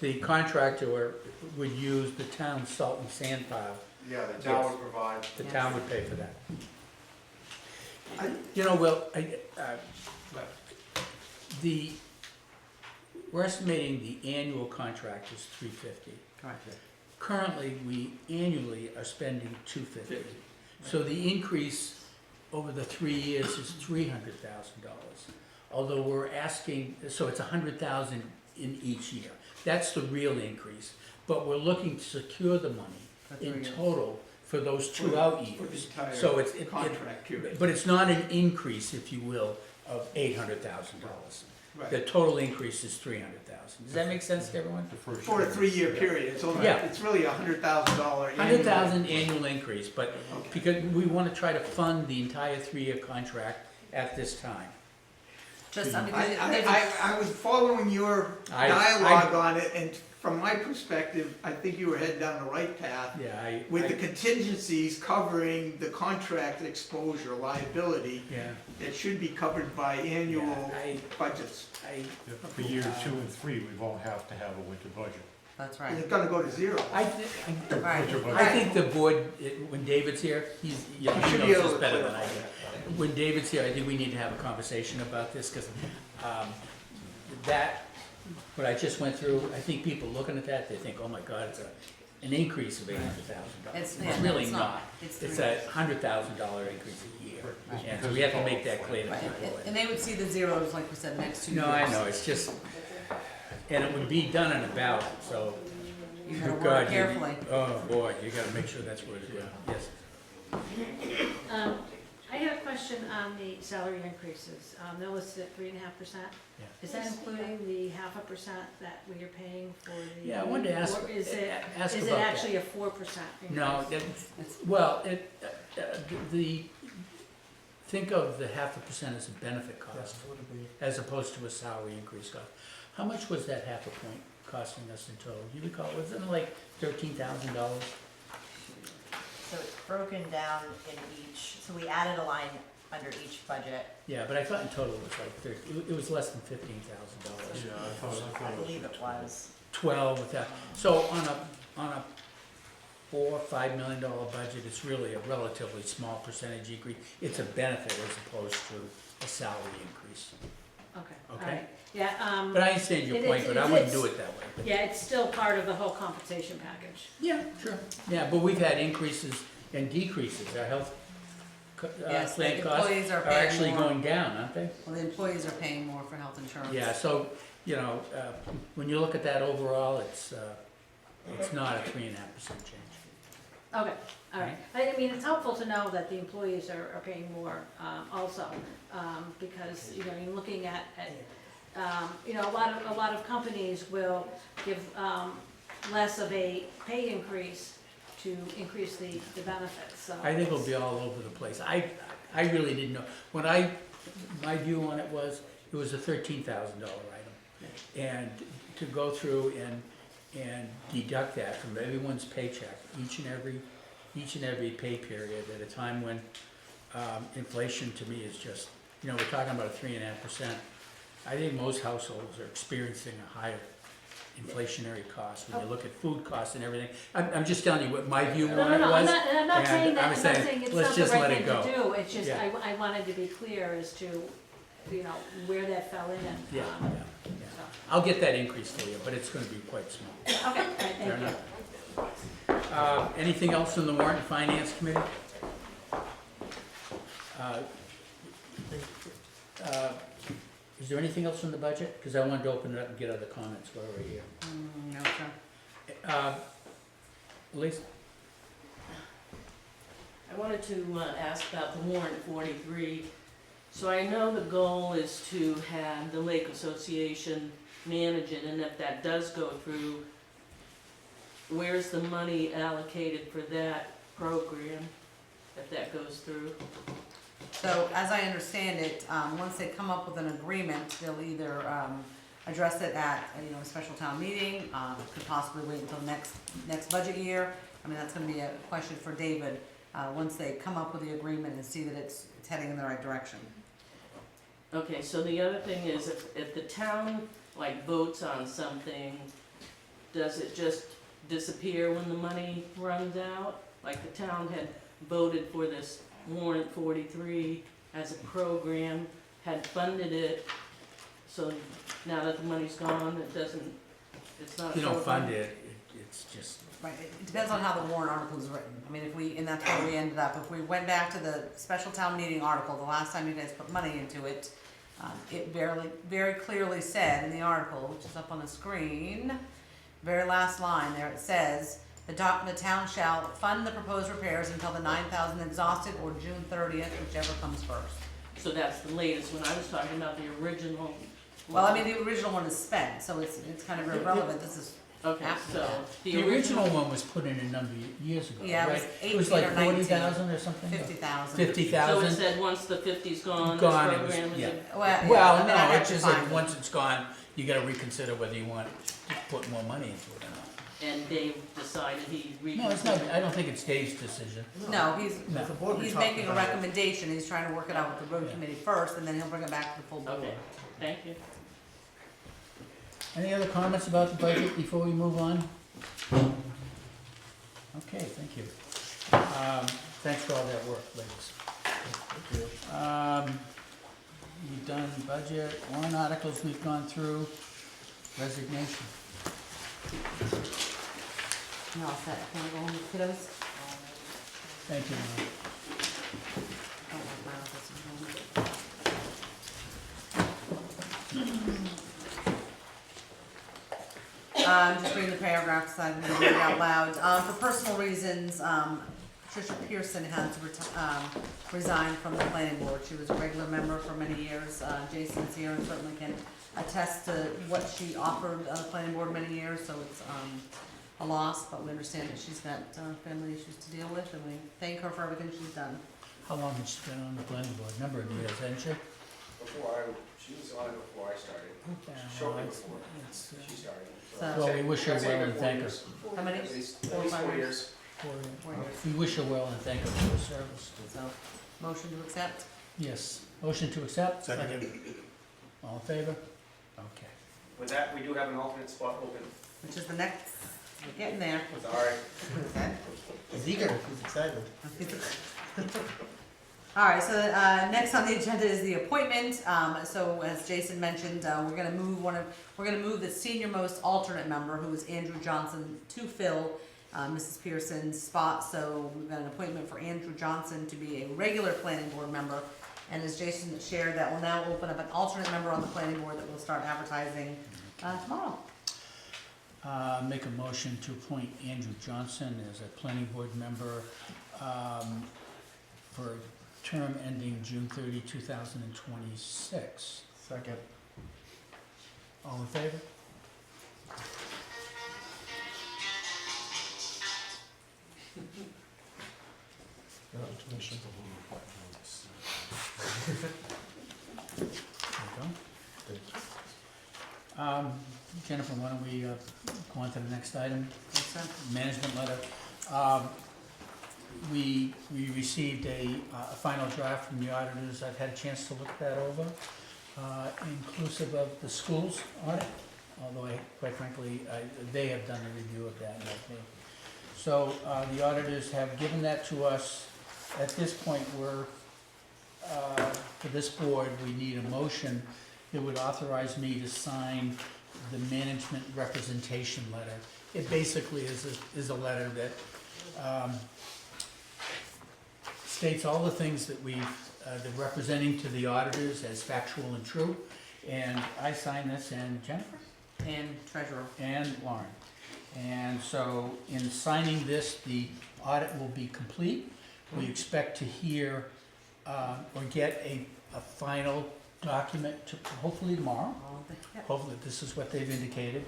The contractor would use the town's salt and sand pile. Yeah, the town would provide. The town would pay for that. You know, Will, we're estimating the annual contract is $350. Correct. Currently, we annually are spending $250. So the increase over the 3 years is $300,000. Although we're asking, so it's $100,000 in each year. That's the real increase. But we're looking to secure the money For 3 in years. total for those 2 out For the years. entire So it's, contract period. but it's not an increase, if you will, of $800,000. Right. The total increase is $300,000. Does that make sense to everyone? The first For a year. 3-year period, it's only, Yeah. it's really $100,000 annual. $100,000 annual increase, but because we want to try to fund the entire 3-year contract at this time. Just, I mean, I was following your I- dialogue on it, and from my perspective, I think you were headed down the right path. Yeah, With the contingencies covering the contract exposure liability, yeah, that should be covered by annual yeah, budgets. Yeah, For year 2 and 3, we won't have to have a winter budget. that's And right. it's gonna go to zero. I Right. Winter budget. I think the board, when David's here, he should be knows able this to better than I clarify do. When David's here, I think we need to have a conversation about this, because that, what I just went through, I think people looking at that, they think, oh my God, it's an increase of $800,000. It's, It's yeah, no, really it's not. It's It's three. a $100,000 increase a year, Right. and so we have to make that clear to Right, people. and they would see the zeros, like we said, the next 2 years. No, I know, it's just, and it would be done in a ballot, so. You gotta God, work you- carefully. Oh, boy, you gotta make sure that's worded well, yes. I had a question on the salary increases. They're listed at 3.5%. Yeah. Is that including the 0.5% that we are paying for the? Yeah, I wanted to ask, Or is it, ask is about it that. actually a 4% increase? No, well, think of the 0.5% as a benefit cost, as opposed to a salary increase cost. How much was that 0.5 point costing us in total? Do you recall, was it like $13,000? So it's broken down in each, so we added a line under each budget. Yeah, but I thought in total it was like it was less than $15,000. Yeah, I thought I it was. believe it was. 12 with that. So on a $4 or $5 million budget, it's really a relatively small percentage increase. It's a benefit as opposed to a salary increase. Okay, all Okay. right. Yeah, But I understand your point, but I wouldn't do it that way. But- yeah, it's still part of the whole compensation package. Yeah, sure. Yeah, but we've had increases and decreases. Our health Yes, the plan costs employees are are paying actually more. going down, aren't they? Well, the employees are paying more for health insurance. Yeah, so, when you look at that overall, it's not a 3.5% change. Okay, all right. I mean, it's helpful to know that the employees are paying more, also, because, you're looking at, a lot of companies will give, less of a pay increase to increase the benefits, so. I think it'll be all over the place. I really didn't know. My view on it was a $13,000 item. And to go through and deduct that from everyone's paycheck, each and every pay period at a time when inflation to me is just, we're talking about a 3.5%. I think most households are experiencing a higher inflationary cost when you look at food costs and everything. I'm just telling you what my view on it No, was. I'm not saying and that, I I'm was not saying, saying it's let's not the just right let it thing go. to do, it's just, Yeah. I wanted to be clear as to, where that fell in. Yeah, um, yeah. I'll get that increase for you, but it's gonna be quite small. Okay, all right, Fair thank you. enough. Anything else in the warrant and finance committee? Is there anything else in the budget? Because I wanted to open it up and get other comments while we're here. No, sir. Elise? I wanted to ask about the warrant 43. So I know the goal is to have the Lake Association manage it, and if that does go through, where's the money allocated for that program, if that goes through? So as I understand it, once they come up with an agreement, they'll either address it at, a special town meeting, could possibly wait until next budget year. I mean, that's gonna be a question for David, once they come up with the agreement and see that it's heading in the right direction. Okay, so the other thing is, if the town like votes on something, does it just disappear when the money runs out? Like the town had voted for this warrant 43 as a program, had funded it, so now that the money's gone, it doesn't, it's not. You don't program. fund it, it's just, Right, it depends on how the warrant article is written. I mean, if we, and that's where we ended up, if we went back to the special town meeting article, the last time you guys put money into it, it very clearly said in the article, which is up on the screen, very last line there, it says, the town shall fund the proposed repairs until the 9,000 exhausted or June 30th, whichever comes first. So that's the latest, when I was talking about the original. Well, I mean, the original one is spent, so it's kind of irrelevant, this is, Okay, after so that. the original one was put in a number of years ago, Yeah, it was right? 18 It was like or 19. 40,000 or something? 50,000. So it 50,000? said once the 50's gone, this Gone, it was- program is. yeah. Well, Well, I mean, I'd no, have it's to just find like, it. once it's gone, you gotta reconsider whether you want to put more money into it or not. And Dave decided he No, it's not, I don't think it's Dave's decision. No, he's, No. The board we he's talked making a about it. recommendation, he's trying to work it out with the road Yeah. committee first, and then he'll bring it back to the full board. Okay, thank you. Any other comments about the budget before we move on? Okay, thank you. Thanks for all that work, ladies. Thank you. We've done budget, warrant articles we've gone through, resignation. You all set, wanna go home with kiddos? Thank you, Norm. Don't like my office at home. Just reading the paragraphs, I'm gonna read it out loud. For personal reasons, Patricia Pearson had to resign from the planning board. She was a regular member for many years. Jason's here and certainly can attest to what she offered the planning board many years, so it's a loss, but we understand that she's got family issues to deal with, and we thank her for everything she's done. How long has she been on the planning board? Number of years, hasn't she? She was on it before I started. Yeah, Shortly well, it's- before it's, she started. So- Well, we wish her I'd say well about and 4 thank her. years. How many? At least 4 or 5 4 years? years. 4 years. We wish her well and thank her for her service. So, motion to accept? Yes, motion to accept? Second. All in favor? Okay. With that, we do have an alternate spot open. Which is the next, we're getting there. Sorry. Okay. He's eager, he's excited. All right, so next on the agenda is the appointment. So as Jason mentioned, we're gonna move the senior most alternate member, who is Andrew Johnson, to fill Mrs. Pearson's spot. So we've got an appointment for Andrew Johnson to be a regular planning board member. And as Jason shared, that will now open up an alternate member on the planning board that will start advertising tomorrow. Make a motion to appoint Andrew Johnson as a planning board member for a term ending June 30, 2026. Second. All in favor? There you go. Jennifer, why don't we go on to the next item? Yes, sir. Management letter. We received a final draft from the auditors. I've had a chance to look that over, inclusive of the schools audit, although quite frankly, they have done a review of that, not me. So the auditors have given that to us. At this point, for this board, we need a motion that would authorize me to sign the management representation letter. It basically is a letter that states all the things that we've, that representing to the auditors as factual and true. And I sign this, and Jennifer? And treasurer. And Lauren. And so in signing this, the audit will be complete. We expect to hear or get a final document hopefully tomorrow. Hopefully, this is what they've indicated,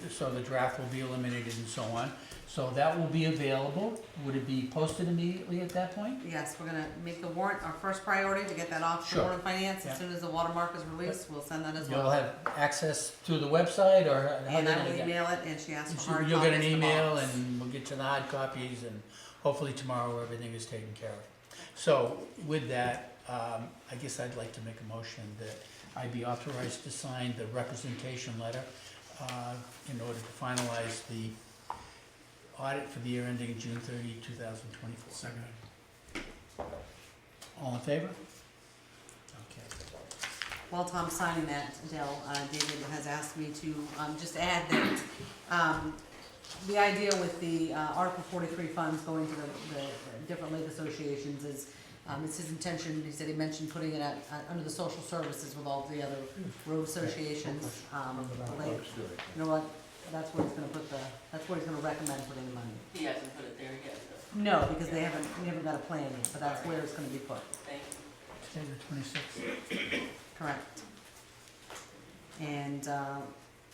so the draft will be eliminated and so on. So that will be available. Would it be posted immediately at that point? Yes, we're gonna make the warrant our first priority to get that off to Sure. Warren Finance. Yeah. As soon as the watermark is released, we'll send that as well. You'll have access through the website, or how And do I will you get? email it, and she asked for So hard copies. you'll get an tomorrow. email, and we'll get you the hard copies, and hopefully tomorrow everything is taken care of. So with that, I guess I'd like to make a motion that I be authorized to sign the representation letter in order to finalize the audit for the year ending June 30, 2024. Second. All in favor? Okay. While Tom's signing that, Adele, David has asked me to just add that the idea with the Article 43 funds going to the different lake associations is, it's his intention, he said he mentioned putting it at, under the social services with all the other road associations. Like, you know what, that's where he's gonna put the, that's where he's gonna recommend putting the money. He hasn't put it there yet, though. No, because we haven't got a plan yet, but that's where it's gonna be put. Thank you. Today the 26th. Correct. And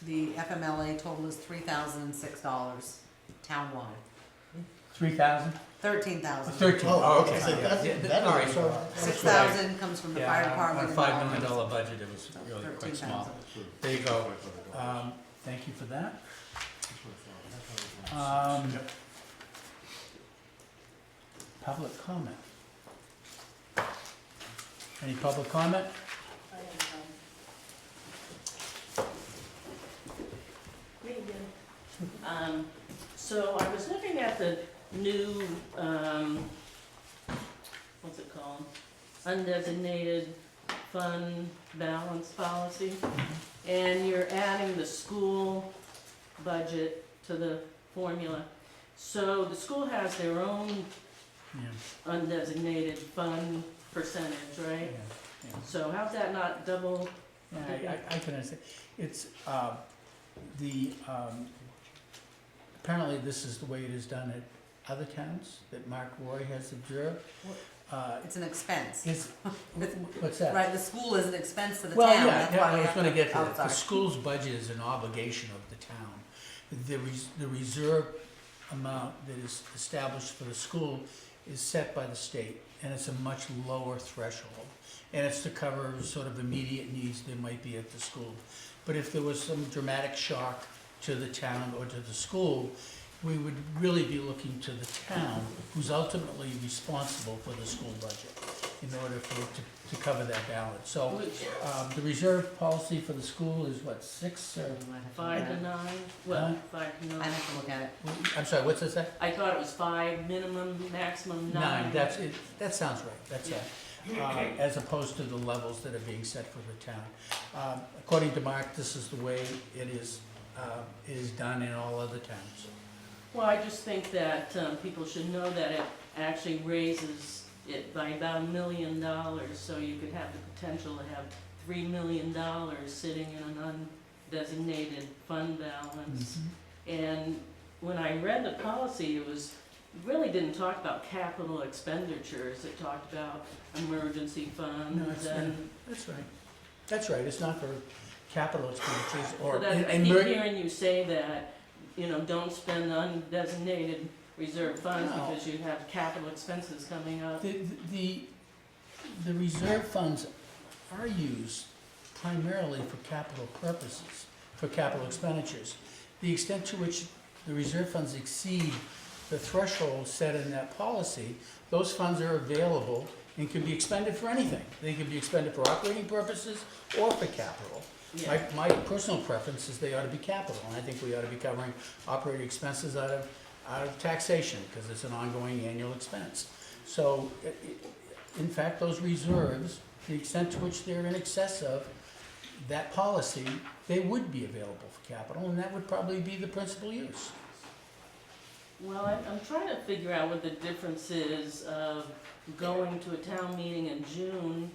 the FMLA total is $3,006 townwide. 3,000? 13,000. 13, Oh, oh, okay. so that's Yeah, better. all right, So- so- 6,000 comes from the fire Yeah, department. on a and $5 all million the- budget, it was really quite small. 13,000. There you go. Thank you for that. Public comment. Any public comment? Me again. So I was looking at the new, what's it called? Undesignated fund balance policy. And you're adding the school budget to the formula. So the school has their own Yeah. undesignated fund percentage, Yeah, right? yeah. So how's that not double? Yeah, I can understand. It's, apparently this is the way it is done at other towns that Mark Roy has observed. It's an expense. Is, what's that? Right, the school is an expense to the Well, town, yeah, that's yeah, why I we was have gonna to. get to Oh, that. sorry. The school's budget is an obligation of the town. The reserve amount that is established for the school is set by the state, and it's a much lower threshold. And it's to cover sort of immediate needs there might be at the school. But if there was some dramatic shock to the town or to the school, we would really be looking to the town, who's ultimately responsible for the school budget, in order for it to cover that balance. So, the reserve policy for the school is what, 6 or? 5 to 9? Well, 5 to 9. I have to look at it. I'm sorry, what's this say? I thought it was 5 minimum, maximum 9. That's it, that sounds right, that's right. As opposed to the levels that are being set for the town. According to Mark, this is the way it is done in all other towns. Well, I just think that people should know that it actually raises it by about $1 million, so you could have the potential to have $3 million sitting in an undesignated fund balance. And when I read the policy, it really didn't talk about capital expenditures, it talked about emergency No, funds and. That's right. That's right, it's not for capital expenditures or. I and keep mer- hearing you say that, don't spend undesignated reserve funds No. because you have capital expenses coming up. The reserve funds are used primarily for capital purposes, for capital expenditures. The extent to which the reserve funds exceed the threshold set in that policy, those funds are available and can be expended for anything. They can be expended for operating purposes or for capital. Yeah. My personal preference is they ought to be capital, and I think we ought to be covering operating expenses out of taxation, because it's an ongoing annual expense. So, in fact, those reserves, the extent to which they're in excess of that policy, they would be available for capital, and that would probably be the principal use. Well, I'm trying to figure out what the difference is of going to a town meeting in June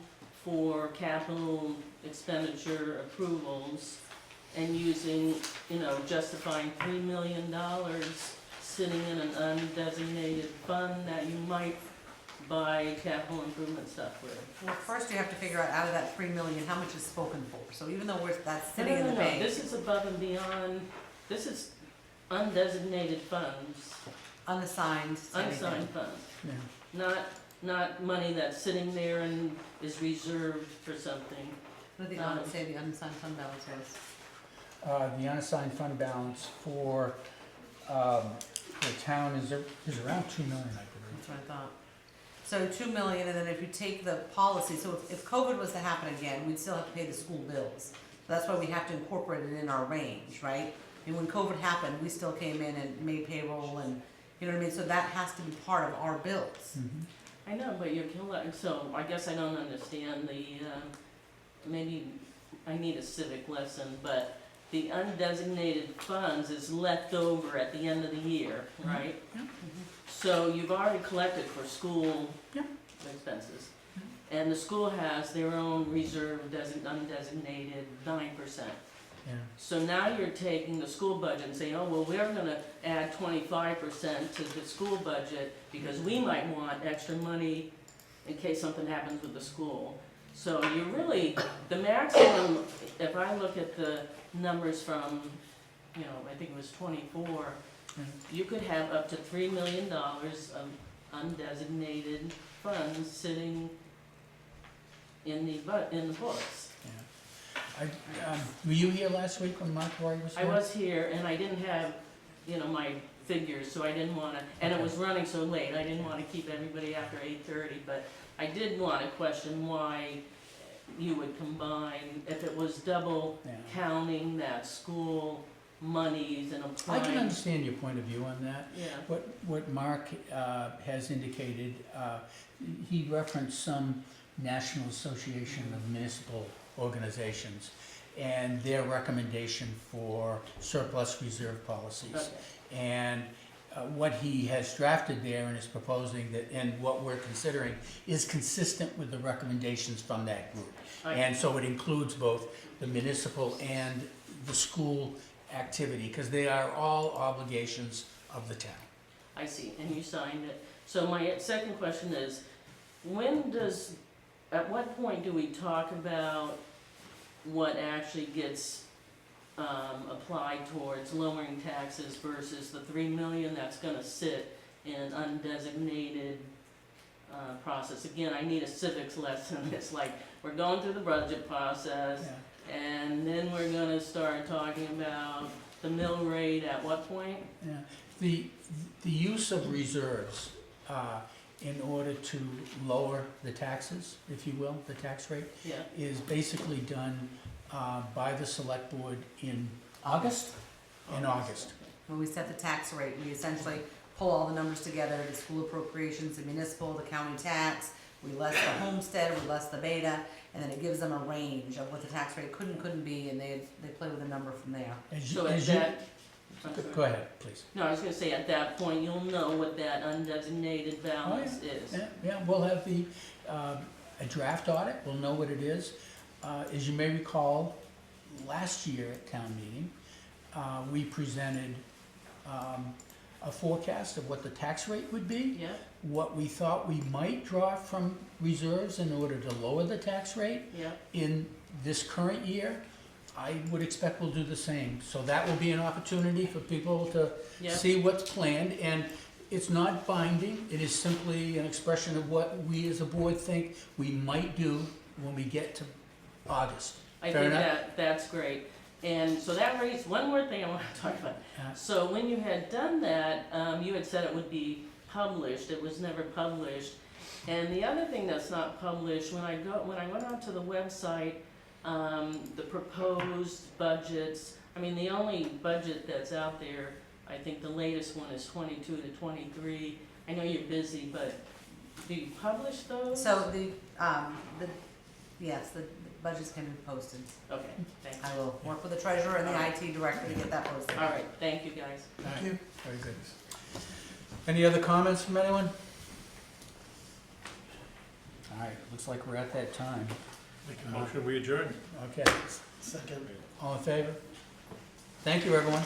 for capital expenditure approvals and using, justifying $3 million sitting in an undesignated fund that you might buy capital improvement stuff with. Well, first you have to figure out of that 3 million, how much is spoken for. So even though that's sitting in the No, bank. this is above and beyond, this is undesignated funds, Unassigned. unsigned funds. Yeah. Not money that's sitting there and is reserved for something. What did the, say the unassigned fund balance was? The unassigned fund balance for the town is around 2 million, I believe. That's what I thought. So 2 million, and then if you take the policy, so if COVID was to happen again, we'd still have to pay the school bills. That's why we have to incorporate it in our range, right? And when COVID happened, we still came in and made payroll and, you know what I mean? So that has to be part of our bills. I know, but you're killing, so I guess I don't understand the, maybe I need a civic lesson, but the undesignated funds is left over at the end of the year, right? Yeah. So you've already collected for school Yeah. expenses. And the school has their own reserve undesignated 9%. Yeah. So now you're taking the school budget and saying, oh, well, we're gonna add 25% to the school budget because we might want extra money in case something happens with the school. So you really, the maximum, if I look at the numbers from, you know, I think it was 24, you could have up to $3 million of undesignated funds sitting in the books. Were you here last week when Mark Roy was I here? was here and I didn't have, you know, my figures, so I didn't wanna, and it was running so late, I didn't wanna keep everybody after 8:30, but I did wanna question why you would combine, if it was double Yeah. counting that school monies and I applying. can understand your point of view on that. Yeah, What Mark has indicated, he referenced some National Association of Municipal Organizations and their recommendation for surplus reserve policies. okay, And what he has drafted there and is proposing that, and what we're considering, is consistent with the recommendations from that group. And so it includes both the municipal and the school activity, because they are all obligations of the town. I see, and you signed it. So my second question is, at what point do we talk about what actually gets applied towards lowering taxes versus the 3 million that's gonna sit in undesignated process? Again, I need a civics lesson. It's like, we're going through the budget process, and then we're gonna start talking about the mill rate at what point? Yeah, the use of reserves in order to lower the taxes, if you will, the tax rate, Yeah, is basically done by the select board in August. In August. When we set the tax rate, we essentially pull all the numbers together, the school appropriations, the municipal, the county tax, we less the homestead, we less the beta, and then it gives them a range of what the tax rate could and couldn't be, and they play with a number from there. so at that, I'm sorry. Go ahead, please. No, I was gonna say, at that point, you'll know what that undesignated balance is. Yeah, we'll have a draft audit, we'll know what it is. As you may recall, last year at town meeting, we presented a forecast of what the tax rate would be, Yeah, what we thought we might draw from reserves in order to lower the tax rate. yeah, In this current year, I would expect we'll do the same. So that will be an opportunity for people to yeah, see what's planned, and it's not binding, it is simply an expression of what we as a board think we might do when we get to August. I Fair think enough? that's great. And so that raised, one more thing I wanna talk about. Yeah. So when you had done that, you had said it would be published, it was never published. And the other thing that's not published, when I went onto the website, the proposed budgets, I mean, the only budget that's out there, I think the latest one is 22 to 23. I know you're busy, but do you publish those? So yes, the budgets can be posted. Okay, thanks. I will work with the treasurer and the IT director to get that posted. All right, thank you, guys. Thank you. Very good. Any other comments from anyone? All right, looks like we're at that time. Make a motion, we adjourn. Okay, Second. all in favor? Thank you, everyone.